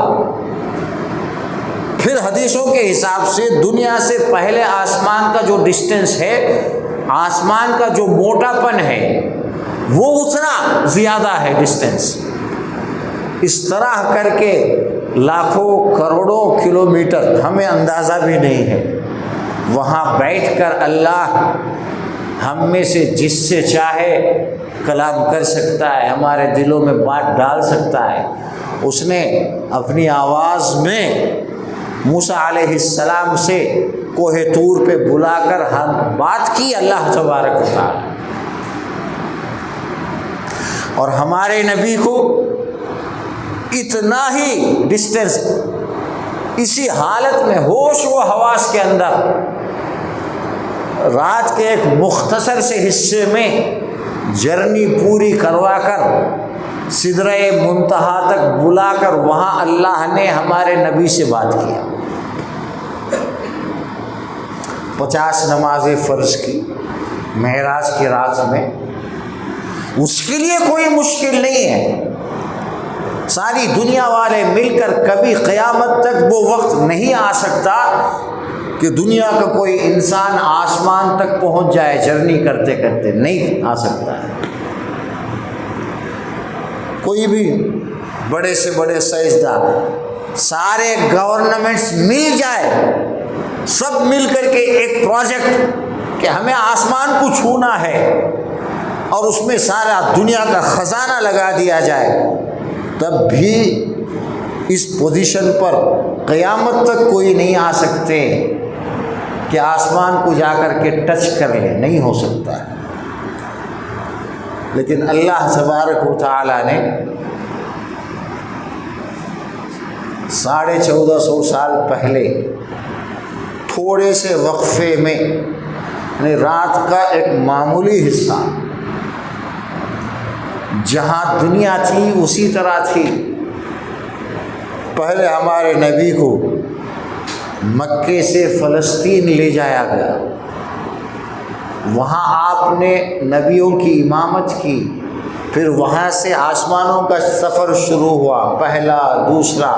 پھر حدیثوں کے حساب سے دنیا سے پہلے آسمان کا جو ڈسٹینس ہے، آسمان کا جو موٹا پن ہے وہ اتنا زیادہ ہے ڈسٹینس۔ اس طرح کر کے لاکھوں کروڑوں کلومیٹر ہمیں اندازہ بھی نہیں ہے، وہاں بیٹھ کر اللہ ہم میں سے جس سے چاہے کلام کر سکتا ہے، ہمارے دلوں میں بات ڈال سکتا ہے۔ اس نے اپنی آواز میں موسیٰ علیہ السلام سے کوہ طور پہ بلا کر ہم بات کی، اللہ تبارک و تعالی، اور ہمارے نبی کو اتنا ہی ڈسٹینس، اسی حالت میں ہوش و حواس کے اندر، رات کے ایک مختصر سے حصے میں جرنی پوری کروا کر سدرہ منتہا تک بلا کر وہاں اللہ نے ہمارے نبی سے بات کیا۔ 50 نمازیں فرض کی معراج کی رات میں، اس کے لیے کوئی مشکل نہیں ہے۔ ساری دنیا والے مل کر کبھی قیامت تک وہ وقت نہیں آ سکتا کہ دنیا کا کوئی انسان آسمان تک پہنچ جائے جرنی کرتے کرتے، نہیں آ سکتا ہے۔ کوئی بھی بڑے سے بڑے سائنسداں، سارے گورنمنٹس مل جائے، سب مل کر کے ایک پروجیکٹ کہ ہمیں آسمان کو چھونا ہے، اور اس میں سارا دنیا کا خزانہ لگا دیا جائے، تب بھی اس پوزیشن پر قیامت تک کوئی نہیں آ سکتے کہ آسمان کو جا کر کے ٹچ کر لے، نہیں ہو سکتا ہے۔ لیکن اللہ تبارک و تعالیٰ نے 1450 سال پہلے تھوڑے سے وقفے میں، یعنی رات کا ایک معمولی حصہ، جہاں دنیا تھی اسی طرح تھی، پہلے ہمارے نبی کو مکے سے فلسطین لے جایا گیا، وہاں آپ نے نبیوں کی امامت کی، پھر وہاں سے آسمانوں کا سفر شروع ہوا، پہلا دوسرا،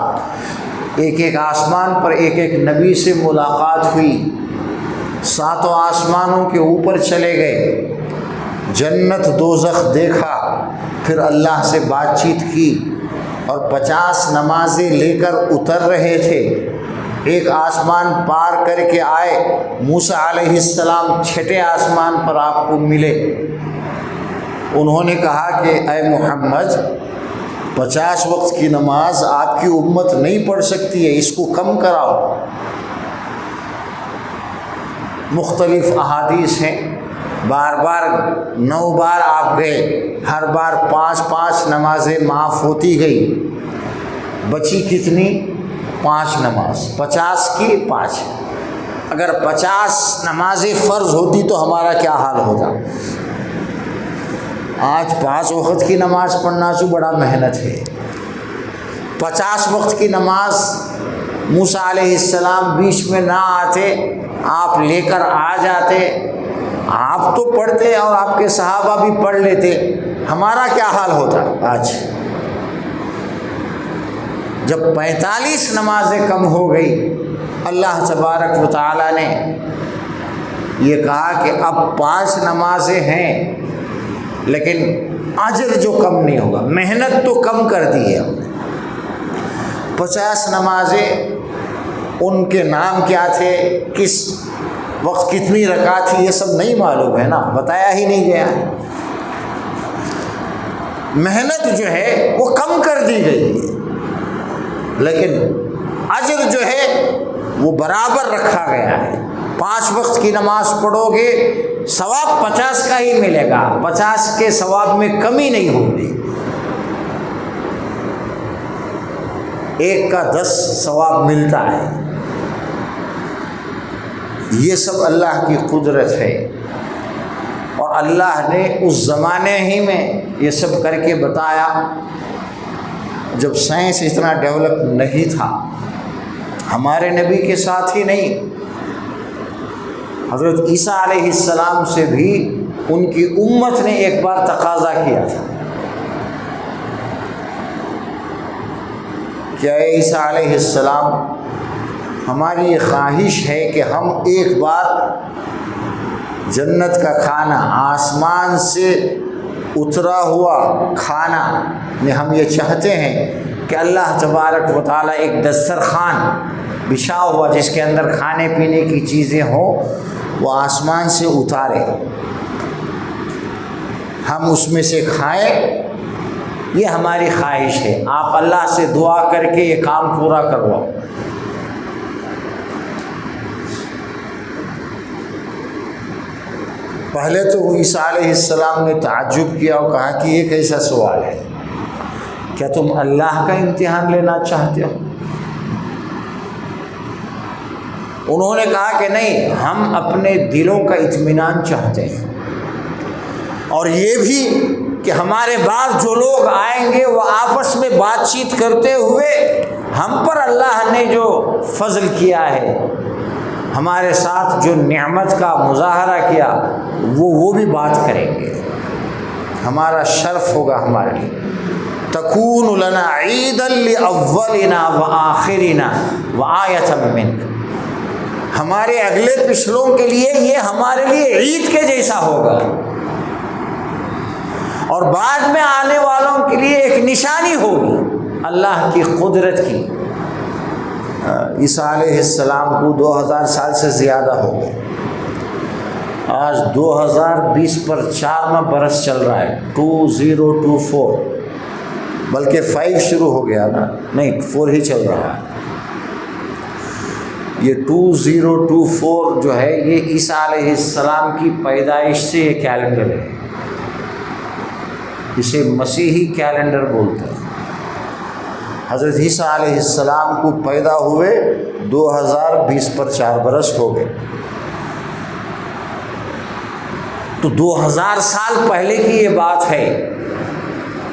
ایک ایک آسمان پر ایک ایک نبی سے ملاقات ہوئی، 7 آسمانوں کے اوپر چلے گئے، جنت دوزخ دیکھا، پھر اللہ سے بات چیت کی، اور 50 نمازیں لے کر اتر رہے تھے۔ ایک آسمان پار کر کے آئے، موسیٰ علیہ السلام 6 آسمان پر آپ کو ملے۔ انہوں نے کہا کہ اے محمد، 50 وقت کی نماز آپ کی امت نہیں پڑھ سکتی ہے، اس کو کم کراؤ۔ مختلف احادیث ہیں، بار بار 9 بار آپ گئے، ہر بار 5 نمازیں معاف ہوتی گئی، بچی کتنی؟ 5 نماز، 50 کی 5۔ اگر 50 نمازیں فرض ہوتی تو ہمارا کیا حال ہوتا؟ آج 5 وقت کی نماز پڑھنا تو بڑا محنت ہے۔ 50 وقت کی نماز موسیٰ علیہ السلام بیچ میں نہ آتے، آپ لے کر آ جاتے، آپ تو پڑھتے اور آپ کے صحابہ بھی پڑھ لیتے، ہمارا کیا حال ہوتا آج؟ جب 45 نمازیں کم ہو گئی، اللہ تبارک و تعالیٰ نے یہ کہا کہ اب 5 نمازیں ہیں، لیکن اجر جو کم نہیں ہوگا، محنت تو کم کر دی ہے ہم نے۔ 50 نمازیں، ان کے نام کیا تھے، کس وقت کتنی رکعت تھی، یہ سب نہیں معلوم ہے نا، بتایا ہی نہیں گیا ہے۔ محنت جو ہے وہ کم کر دی گئی ہے، لیکن اجر جو ہے وہ برابر رکھا گیا ہے۔ 5 وقت کی نماز پڑھو گے، ثواب 50 کا ہی ملے گا، 50 کے ثواب میں کمی نہیں ہوگی، 1 کا 10 ثواب ملتا ہے۔ یہ سب اللہ کی قدرت ہے، اور اللہ نے اس زمانے ہی میں یہ سب کر کے بتایا۔ جب سائنس اتنا ڈیولپ نہیں تھا، ہمارے نبی کے ساتھ ہی نہیں، حضرت عیسیٰ علیہ السلام سے بھی ان کی امت نے ایک بار تقاضا کیا تھا کہ اے عیسیٰ علیہ السلام، ہماری یہ خواہش ہے کہ ہم ایک بار جنت کا کھانا، آسمان سے اترا ہوا کھانا میں ہم یہ چاہتے ہیں کہ اللہ تبارک و تعالیٰ ایک دسترخوان بچھا ہوا جس کے اندر کھانے پینے کی چیزیں ہوں وہ آسمان سے اتارے، ہم اس میں سے کھائیں، یہ ہماری خواہش ہے، آپ اللہ سے دعا کر کے یہ کام پورا کرواؤ۔ پہلے تو عیسیٰ علیہ السلام نے تعجب کیا اور کہا کہ یہ کیسا سوال ہے، کیا تم اللہ کا امتحان لینا چاہتے ہو؟ انہوں نے کہا کہ نہیں، ہم اپنے دلوں کا اطمینان چاہتے ہیں، اور یہ بھی کہ ہمارے بعد جو لوگ آئیں گے وہ آپس میں بات چیت کرتے ہوئے ہم پر اللہ نے جو فضل کیا ہے، ہمارے ساتھ جو نعمت کا مظاہرہ کیا وہ بھی بات کریں گے، ہمارا شرف ہوگا ہمارے لیے۔ تکون لنا عیدا لاولنا وآخرنا وآیۃ منک، ہمارے اگلے پچھلوں کے لیے یہ ہمارے لیے عید کے جیسا ہوگا، اور بعد میں آنے والوں کے لیے ایک نشانی ہوگی اللہ کی قدرت کی۔ عیسیٰ علیہ السلام کو 2000 سال سے زیادہ ہو گئے، آج 2020 پر 4واں برس چل رہا ہے، 2024، بلکہ 5 شروع ہو گیا نا، نہیں 4 ہی چل رہا ہے۔ یہ 2024 جو ہے یہ عیسیٰ علیہ السلام کی پیدائش سے یہ کیلنڈر ہے، اسے مسیحی کیلنڈر بولتے ہیں۔ حضرت عیسیٰ علیہ السلام کو پیدا ہوئے 2020 پر 4 برس ہو گئے، تو 2000 سال پہلے کی یہ بات ہے،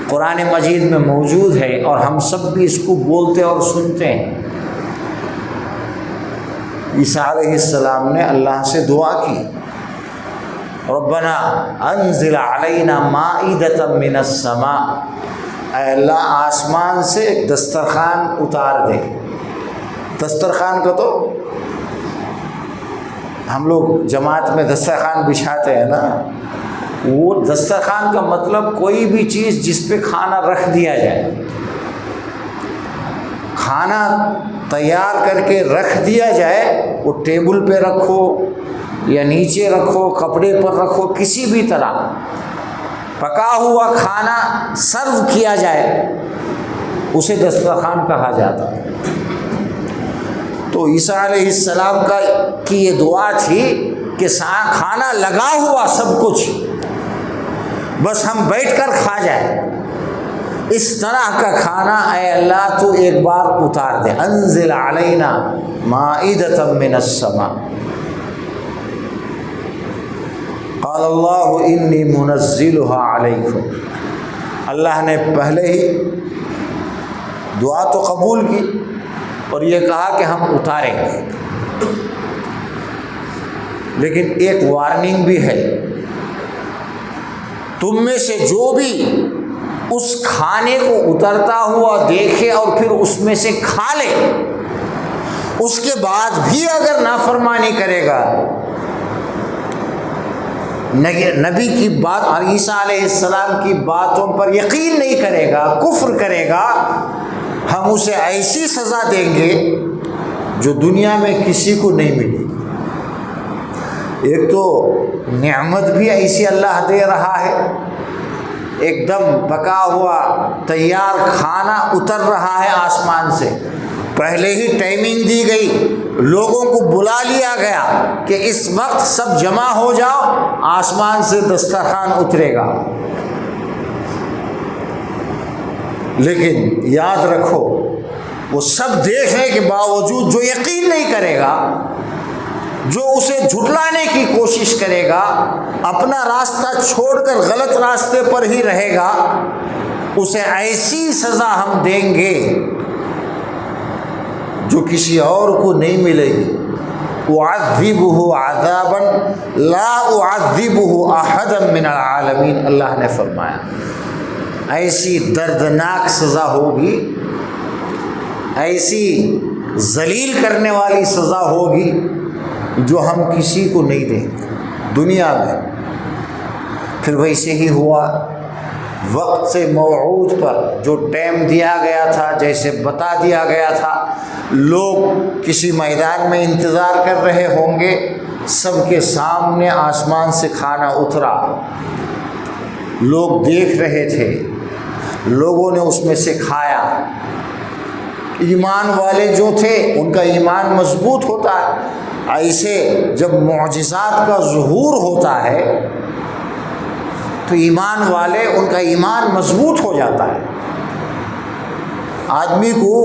قرآن مجید میں موجود ہے، اور ہم سب بھی اس کو بولتے اور سنتے ہیں۔ عیسیٰ علیہ السلام نے اللہ سے دعا کی، ربنا انزل علینا مائدۃ من السماء، اے اللہ آسمان سے ایک دسترخوان اتار دے۔ دسترخوان کا تو ہم لوگ جماعت میں دسترخوان بچھاتے ہیں نا، وہ دسترخوان کا مطلب کوئی بھی چیز جس پہ کھانا رکھ دیا جائے، کھانا تیار کر کے رکھ دیا جائے، وہ ٹیبل پہ رکھو یا نیچے رکھو، کپڑے پر رکھو، کسی بھی طرح پکا ہوا کھانا سرو کیا جائے اسے دسترخوان کہا جاتا ہے۔ تو عیسیٰ علیہ السلام کی یہ دعا تھی کہ کھانا لگا ہوا سب کچھ، بس ہم بیٹھ کر کھا جائیں، اس طرح کا کھانا اے اللہ تو ایک بار اتار دے، انزل علینا مائدۃ من السماء۔ قال اللہ انی منزلها علیکم، اللہ نے پہلے ہی دعا تو قبول کی اور یہ کہا کہ ہم اتاریں گے، لیکن ایک وارننگ بھی ہے، تم میں سے جو بھی اس کھانے کو اترتا ہوا دیکھے اور پھر اس میں سے کھا لے، اس کے بعد بھی اگر نافرمانی کرے گا، نبی کی بات اور عیسیٰ علیہ السلام کی باتوں پر یقین نہیں کرے گا، کفر کرے گا، ہم اسے ایسی سزا دیں گے جو دنیا میں کسی کو نہیں ملی۔ ایک تو نعمت بھی ایسی اللہ دے رہا ہے، ایک دم پکا ہوا تیار کھانا اتر رہا ہے آسمان سے، پہلے ہی ٹائمنگ دی گئی، لوگوں کو بلا لیا گیا کہ اس وقت سب جمع ہو جاؤ، آسمان سے دسترخوان اترے گا۔ لیکن یاد رکھو، وہ سب دیکھنے کے باوجود جو یقین نہیں کرے گا، جو اسے جھٹلانے کی کوشش کرے گا، اپنا راستہ چھوڑ کر غلط راستے پر ہی رہے گا، اسے ایسی سزا ہم دیں گے جو کسی اور کو نہیں ملے گی. اعذبہ عذابا لا اعذبہ احدا من العالمین، اللہ نے فرمایا ایسی دردناک سزا ہوگی، ایسی ذلیل کرنے والی سزا ہوگی جو ہم کسی کو نہیں دیں گے دنیا میں. پھر ویسے ہی ہوا، وقت سے موعود پر جو ٹائم دیا گیا تھا، جیسے بتا دیا گیا تھا، لوگ کسی میدان میں انتظار کر رہے ہوں گے، سب کے سامنے آسمان سے کھانا اترا، لوگ دیکھ رہے تھے، لوگوں نے اس میں سے کھایا. ایمان والے جو تھے ان کا ایمان مضبوط ہوتا ہے. ایسے جب معجزات کا ظہور ہوتا ہے تو ایمان والے ان کا ایمان مضبوط ہو جاتا ہے. آدمی کو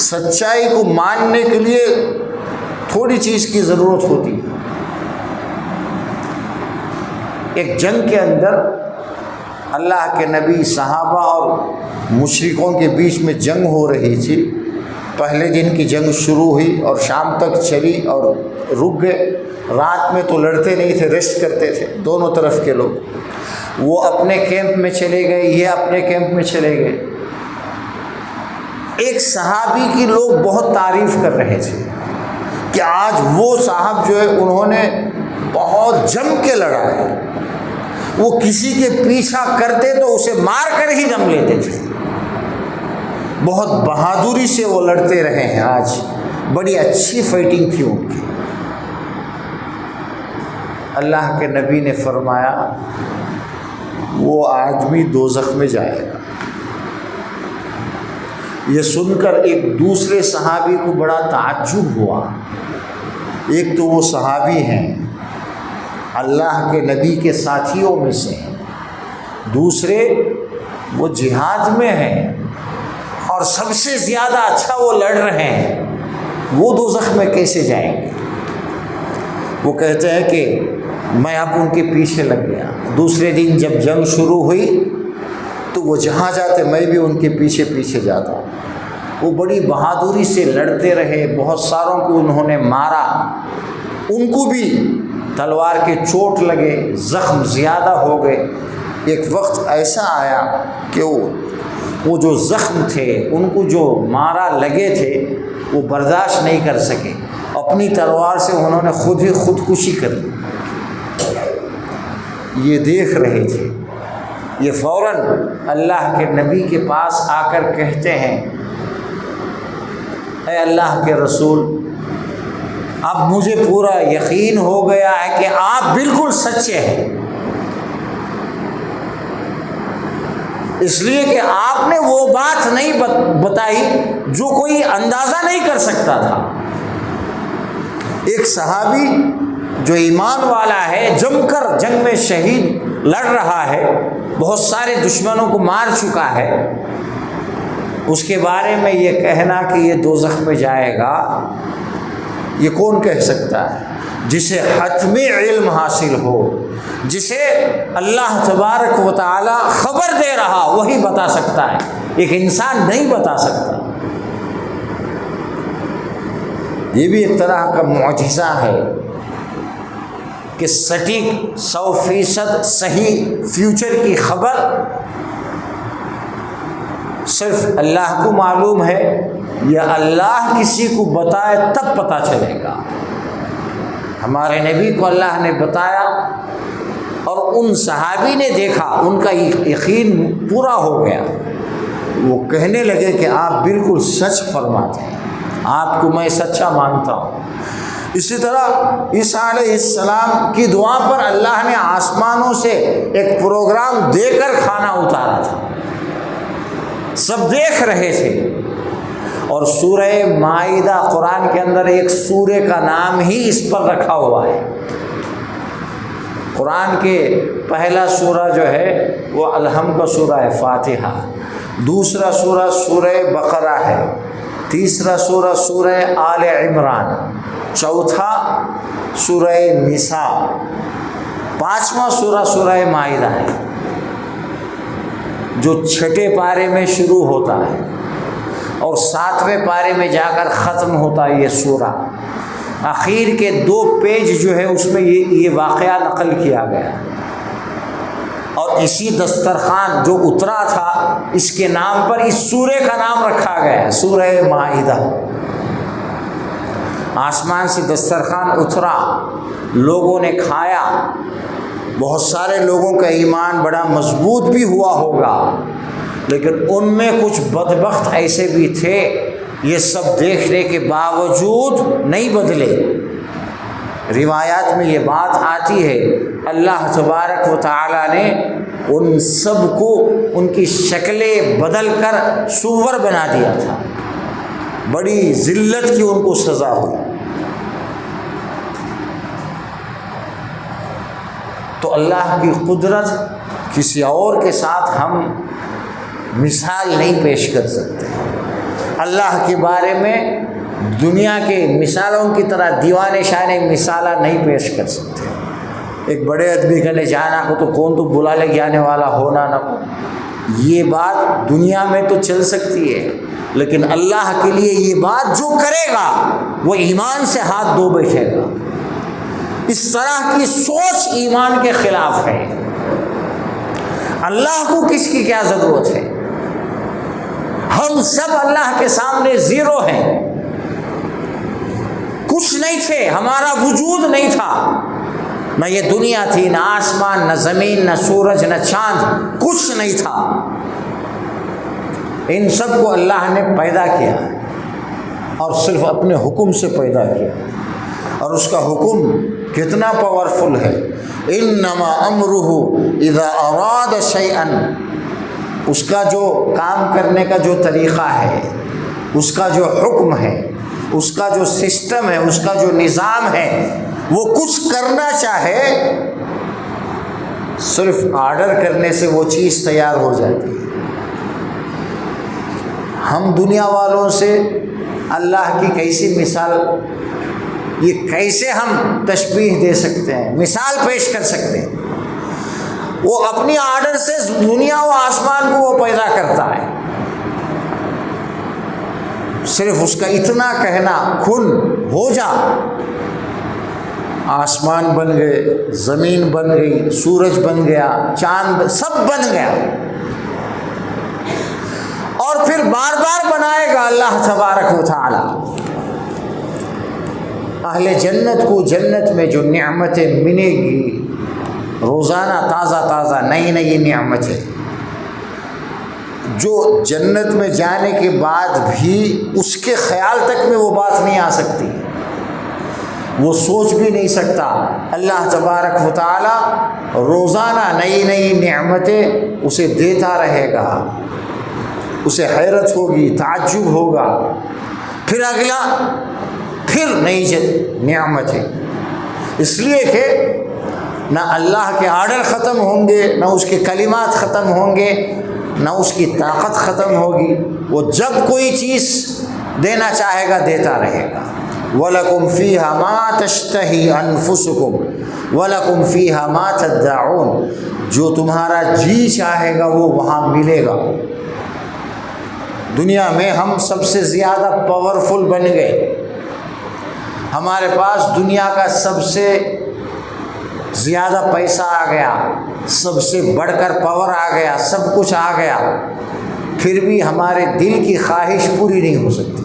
سچائی کو ماننے کے لیے تھوڑی چیز کی ضرورت ہوتی ہے. ایک جنگ کے اندر اللہ کے نبی، صحابہ اور مشرکوں کے بیچ میں جنگ ہو رہی تھی. پہلے دن کی جنگ شروع ہوئی اور شام تک چلی اور رک گئے. رات میں تو لڑتے نہیں تھے، ریسٹ کرتے تھے دونوں طرف کے لوگ. وہ اپنے کیمپ میں چلے گئے، یہ اپنے کیمپ میں چلے گئے. ایک صحابی کی لوگ بہت تعریف کر رہے تھے کہ آج وہ صاحب جو ہے انہوں نے بہت جم کے لڑا ہے، وہ کسی کے پیچھا کرتے تو اسے مار کر ہی دم لیتے تھے. بہت بہادری سے وہ لڑتے رہے ہیں، آج بڑی اچھی فائٹنگ تھی ان کی. اللہ کے نبی نے فرمایا وہ آدمی دوزخ میں جائے گا. یہ سن کر ایک دوسرے صحابی کو بڑا تعجب ہوا. ایک تو وہ صحابی ہیں، اللہ کے نبی کے ساتھیوں میں سے ہیں، دوسرے وہ جہاد میں ہیں اور سب سے زیادہ اچھا وہ لڑ رہے ہیں، وہ دوزخ میں کیسے جائیں گے؟ وہ کہتے ہیں کہ میں اب ان کے پیچھے لگ گیا. دوسرے دن جب جنگ شروع ہوئی تو وہ جہاں جاتے میں بھی ان کے پیچھے پیچھے جاتا. وہ بڑی بہادری سے لڑتے رہے، بہت ساروں کو انہوں نے مارا، ان کو بھی تلوار کے چوٹ لگے، زخم زیادہ ہو گئے. ایک وقت ایسا آیا کہ وہ جو زخم تھے، ان کو جو مارا لگے تھے، وہ برداشت نہیں کر سکے، اپنی تلوار سے انہوں نے خود ہی خودکشی کر لی. یہ دیکھ رہے تھے. یہ فوراً اللہ کے نبی کے پاس آ کر کہتے ہیں اے اللہ کے رسول، اب مجھے پورا یقین ہو گیا ہے کہ آپ بالکل سچے ہیں، اس لیے کہ آپ نے وہ بات نہیں بتائی جو کوئی اندازہ نہیں کر سکتا تھا. ایک صحابی جو ایمان والا ہے، جم کر جنگ میں شہید لڑ رہا ہے، بہت سارے دشمنوں کو مار چکا ہے، اس کے بارے میں یہ کہنا کہ یہ دوزخ میں جائے گا، یہ کون کہہ سکتا ہے؟ جسے حتمی علم حاصل ہو، جسے اللہ تبارک و تعالی خبر دے رہا، وہی بتا سکتا ہے، ایک انسان نہیں بتا سکتا. یہ بھی ایک طرح کا معجزہ ہے کہ سٹیک 100% صحیح فیوچر کی خبر صرف اللہ کو معلوم ہے، یا اللہ کسی کو بتائے تب پتہ چلے گا. ہمارے نبی کو اللہ نے بتایا اور ان صحابی نے دیکھا، ان کا یقین پورا ہو گیا. وہ کہنے لگے کہ آپ بالکل سچ فرماتے ہیں، آپ کو میں سچا مانتا ہوں. اسی طرح عیسیٰ علیہ السلام کی دعا پر اللہ نے آسمانوں سے ایک پروگرام دے کر کھانا اتارا تھا، سب دیکھ رہے تھے. اور سورہ مائدہ قرآن کے اندر ایک سورہ کا نام ہی اس پر رکھا ہوا ہے. قرآن کے پہلا سورہ جو ہے وہ الحمد کا سورہ ہے، فاتحہ. دوسرا سورہ سورہ بقرہ ہے. تیسرا سورہ سورہ آل عمران. چوتھا سورہ نساء. پانچواں سورہ سورہ مائدہ ہے. جو چھٹے پارے میں شروع ہوتا ہے اور 7ویں پارے میں جا کر ختم ہوتا ہے یہ سورہ، آخر کے 2 پیج جو ہے اس میں یہ واقعہ نقل کیا گیا، اور اسی دسترخوان جو اترا تھا اس کے نام پر اس سورے کا نام رکھا گیا ہے، سورہ مائدہ۔ آسمان سے دسترخوان اترا، لوگوں نے کھایا، بہت سارے لوگوں کا ایمان بڑا مضبوط بھی ہوا ہوگا، لیکن ان میں کچھ بدبخت ایسے بھی تھے یہ سب دیکھنے کے باوجود نہیں بدلے۔ روایات میں یہ بات آتی ہے اللہ تبارک و تعالیٰ نے ان سب کو ان کی شکلیں بدل کر سور بنا دیا تھا، بڑی ذلت کی ان کو سزا ہوئی۔ تو اللہ کی قدرت کسی اور کے ساتھ ہم مثال نہیں پیش کر سکتے۔ اللہ کے بارے میں دنیا کے مثالوں کی طرح دیوانے شانے مثالہ نہیں پیش کر سکتے۔ ایک بڑے آدمی کہنے جانا کو تو کون تو بلا لے جانے والا ہونا نہ ہو، یہ بات دنیا میں تو چل سکتی ہے، لیکن اللہ کے لیے یہ بات جو کرے گا وہ ایمان سے ہاتھ دھو بیٹھے گا۔ اس طرح کی سوچ ایمان کے خلاف ہے۔ اللہ کو کس کی کیا ضرورت ہے؟ ہم سب اللہ کے سامنے زیرو ہیں، کچھ نہیں تھے، ہمارا وجود نہیں تھا، نہ یہ دنیا تھی، نہ آسمان، نہ زمین، نہ سورج، نہ چاند، کچھ نہیں تھا۔ ان سب کو اللہ نے پیدا کیا اور صرف اپنے حکم سے پیدا کیا، اور اس کا حکم کتنا پاورفل ہے۔ انما امرہ اذا اراد شیئا، اس کا جو کام کرنے کا جو طریقہ ہے، اس کا جو حکم ہے، اس کا جو سسٹم ہے، اس کا جو نظام ہے، وہ کچھ کرنا چاہے صرف آرڈر کرنے سے وہ چیز تیار ہو جاتی ہے۔ ہم دنیا والوں سے اللہ کی کیسی مثال، یہ کیسے ہم تشبیہ دے سکتے ہیں، مثال پیش کر سکتے ہیں؟ وہ اپنی آرڈر سے دنیا و آسمان کو وہ پیدا کرتا ہے، صرف اس کا اتنا کہنا کن ہو جا، آسمان بن گئے، زمین بن گئی، سورج بن گیا، چاند سب بن گیا، اور پھر بار بار بنائے گا اللہ تبارک و تعالی۔ اہل جنت کو جنت میں جو نعمتیں ملے گی، روزانہ تازہ تازہ نئی نئی نعمتیں، جو جنت میں جانے کے بعد بھی اس کے خیال تک میں وہ بات نہیں آ سکتی، وہ سوچ بھی نہیں سکتا۔ اللہ تبارک و تعالی روزانہ نئی نئی نعمتیں اسے دیتا رہے گا، اسے حیرت ہوگی، تعجب ہوگا، پھر اگلا، پھر نئی نعمتیں، اس لیے کہ نہ اللہ کے آرڈر ختم ہوں گے، نہ اس کے کلمات ختم ہوں گے، نہ اس کی طاقت ختم ہوگی، وہ جب کوئی چیز دینا چاہے گا دیتا رہے گا۔ وَلَكُمْ فِيهَا مَا تَشْتَهِي أَنفُسُكُمْ وَلَكُمْ فِيهَا مَا تَدَّعُونَ، جو تمہارا جی چاہے گا وہ وہاں ملے گا۔ دنیا میں ہم سب سے زیادہ پاورفل بن گئے، ہمارے پاس دنیا کا سب سے زیادہ پیسہ آ گیا، سب سے بڑھ کر پاور آ گیا، سب کچھ آ گیا، پھر بھی ہمارے دل کی خواہش پوری نہیں ہو سکتی۔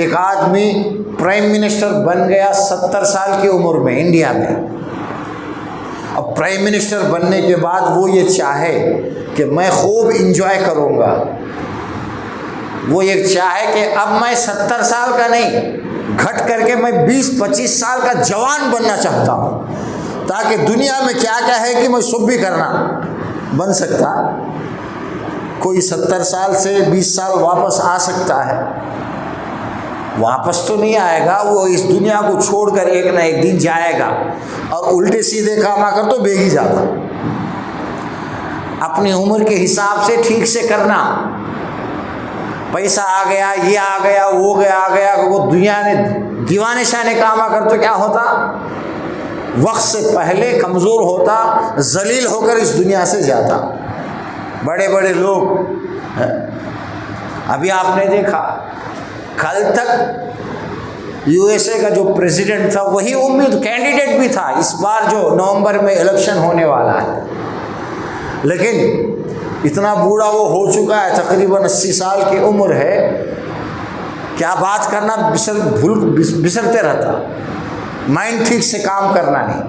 ایک آدمی پرائم منسٹر بن گیا 70 سال کی عمر میں انڈیا میں، اب پرائم منسٹر بننے کے بعد وہ یہ چاہے کہ میں خوب انجوائے کروں گا، وہ یہ چاہے کہ اب میں 70 سال کا نہیں، گھٹ کر کے میں 20-25 سال کا جوان بننا چاہتا ہوں، تاکہ دنیا میں کیا کیا ہے کہ میں سب بھی کرنا بن سکتا۔ کوئی 70 سال سے 20 سال واپس آ سکتا ہے، واپس تو نہیں آئے گا، وہ اس دنیا کو چھوڑ کر ایک نہ ایک دن جائے گا، اور الٹے سیدھے کام آ کر تو بھیگ ہی جاتا۔ اپنی عمر کے حساب سے ٹھیک سے کرنا، پیسہ آ گیا، یہ آ گیا، وہ آ گیا، وہ دنیا نے دیوانے شانے کام آ کر تو کیا ہوتا، وقت سے پہلے کمزور ہوتا، ذلیل ہو کر اس دنیا سے جاتا۔ بڑے بڑے لوگ. ابھی آپ نے دیکھا کل تک یو ایس اے کا جو پریزیڈنٹ تھا وہی کینڈیڈیٹ بھی تھا اس بار جو نومبر میں الیکشن ہونے والا ہے، لیکن اتنا بوڑھا وہ ہو چکا ہے، تقریباً 80 سال کی عمر ہے، کیا بات کرنا بسرتے رہتا، مائنڈ ٹھیک سے کام کرنا نہیں.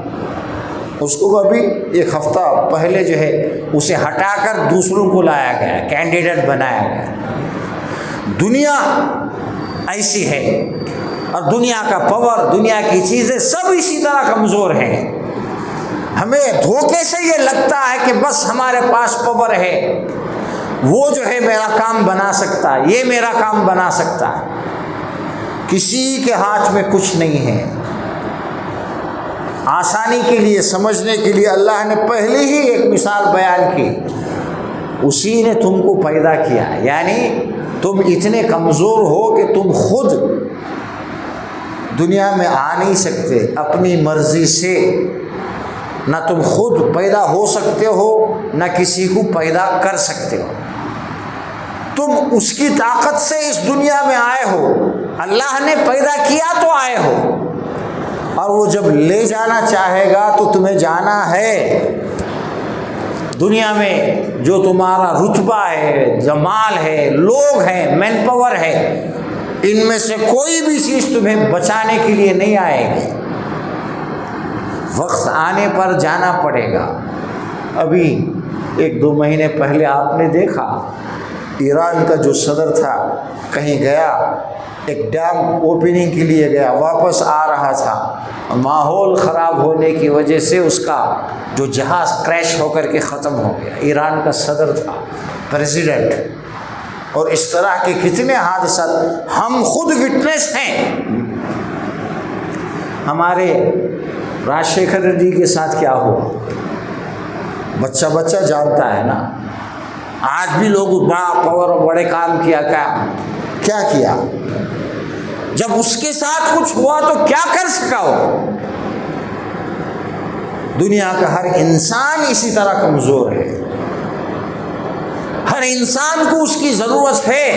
اس کو ابھی 1 ہفتہ پہلے جو ہے اسے ہٹا کر دوسروں کو لایا گیا، کینڈیڈیٹ بنایا گیا. دنیا ایسی ہے، اور دنیا کا پاور، دنیا کی چیزیں سب اسی طرح کمزور ہیں. ہمیں دھوکے سے یہ لگتا ہے کہ بس ہمارے پاس پاور ہے، وہ جو ہے میرا کام بنا سکتا ہے، یہ میرا کام بنا سکتا ہے. کسی کے ہاتھ میں کچھ نہیں ہے. آسانی کے لیے، سمجھنے کے لیے اللہ نے پہلے ہی ایک مثال بیان کی. اسی نے تم کو پیدا کیا، یعنی تم اتنے کمزور ہو کہ تم خود دنیا میں آ نہیں سکتے اپنی مرضی سے. نہ تم خود پیدا ہو سکتے ہو، نہ کسی کو پیدا کر سکتے ہو. تم اس کی طاقت سے اس دنیا میں آئے ہو، اللہ نے پیدا کیا تو آئے ہو، اور وہ جب لے جانا چاہے گا تو تمہیں جانا ہے. دنیا میں جو تمہارا رتبہ ہے، جمال ہے، لوگ ہیں، مین پاور ہے، ان میں سے کوئی بھی چیز تمہیں بچانے کے لیے نہیں آئے گی. وقت آنے پر جانا پڑے گا. ابھی 1-2 مہینے پہلے آپ نے دیکھا ایران کا جو صدر تھا کہیں گیا، ایک ڈیم اوپننگ کے لیے گیا، واپس آ رہا تھا، ماحول خراب ہونے کی وجہ سے اس کا جو جہاز کریش ہو کر کے ختم ہو گیا. ایران کا صدر تھا، پریزیڈنٹ. اور اس طرح کے کتنے حادثات ہم خود وٹنس ہیں. ہمارے راجشیکھر ریڈی کے ساتھ کیا ہوا، بچہ جانتا ہے نا. آج بھی لوگ بڑا پاور اور بڑے کام کیا کیا. جب اس کے ساتھ کچھ ہوا تو کیا کر سکا وہ. دنیا کا ہر انسان اسی طرح کمزور ہے. ہر انسان کو اس کی ضرورت ہے.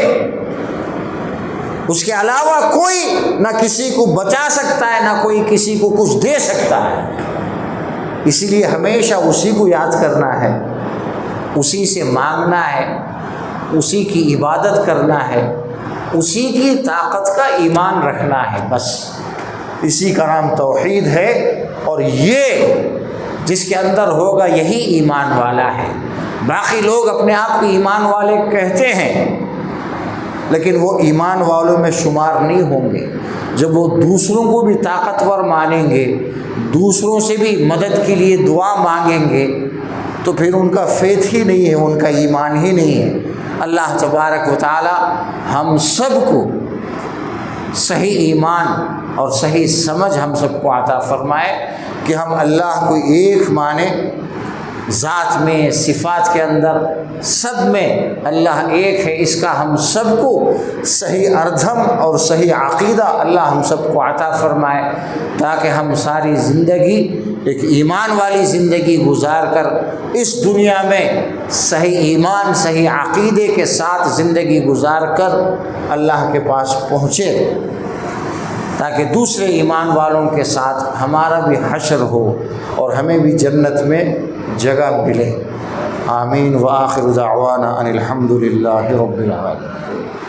اس کے علاوہ کوئی نہ کسی کو بچا سکتا ہے، نہ کوئی کسی کو کچھ دے سکتا ہے. اسی لیے ہمیشہ اسی کو یاد کرنا ہے، اسی سے مانگنا ہے، اسی کی عبادت کرنا ہے، اسی کی طاقت کا ایمان رکھنا ہے. بس اسی کا نام توحید ہے. اور یہ جس کے اندر ہوگا یہی ایمان والا ہے. باقی لوگ اپنے آپ کو ایمان والے کہتے ہیں، لیکن وہ ایمان والوں میں شمار نہیں ہوں گے. جب وہ دوسروں کو بھی طاقتور مانیں گے، دوسروں سے بھی مدد کے لیے دعا مانگیں گے، تو پھر ان کا فیتھ ہی نہیں ہے، ان کا ایمان ہی نہیں ہے. اللہ تبارک و تعالی ہم سب کو صحیح ایمان اور صحیح سمجھ ہم سب کو عطا فرمائے کہ ہم اللہ کو ایک مانیں، ذات میں، صفات کے اندر، سب میں اللہ ایک ہے. اس کا ہم سب کو صحیح ارتھم اور صحیح عقیدہ اللہ ہم سب کو عطا فرمائے، تاکہ ہم ساری زندگی ایک ایمان والی زندگی گزار کر اس دنیا میں صحیح ایمان، صحیح عقیدے کے ساتھ زندگی گزار کر اللہ کے پاس پہنچے، تاکہ دوسرے ایمان والوں کے ساتھ ہمارا بھی حشر ہو اور ہمیں بھی جنت میں جگہ ملے. آمین. وآخر دعوانا ان الحمد للہ رب العالمین.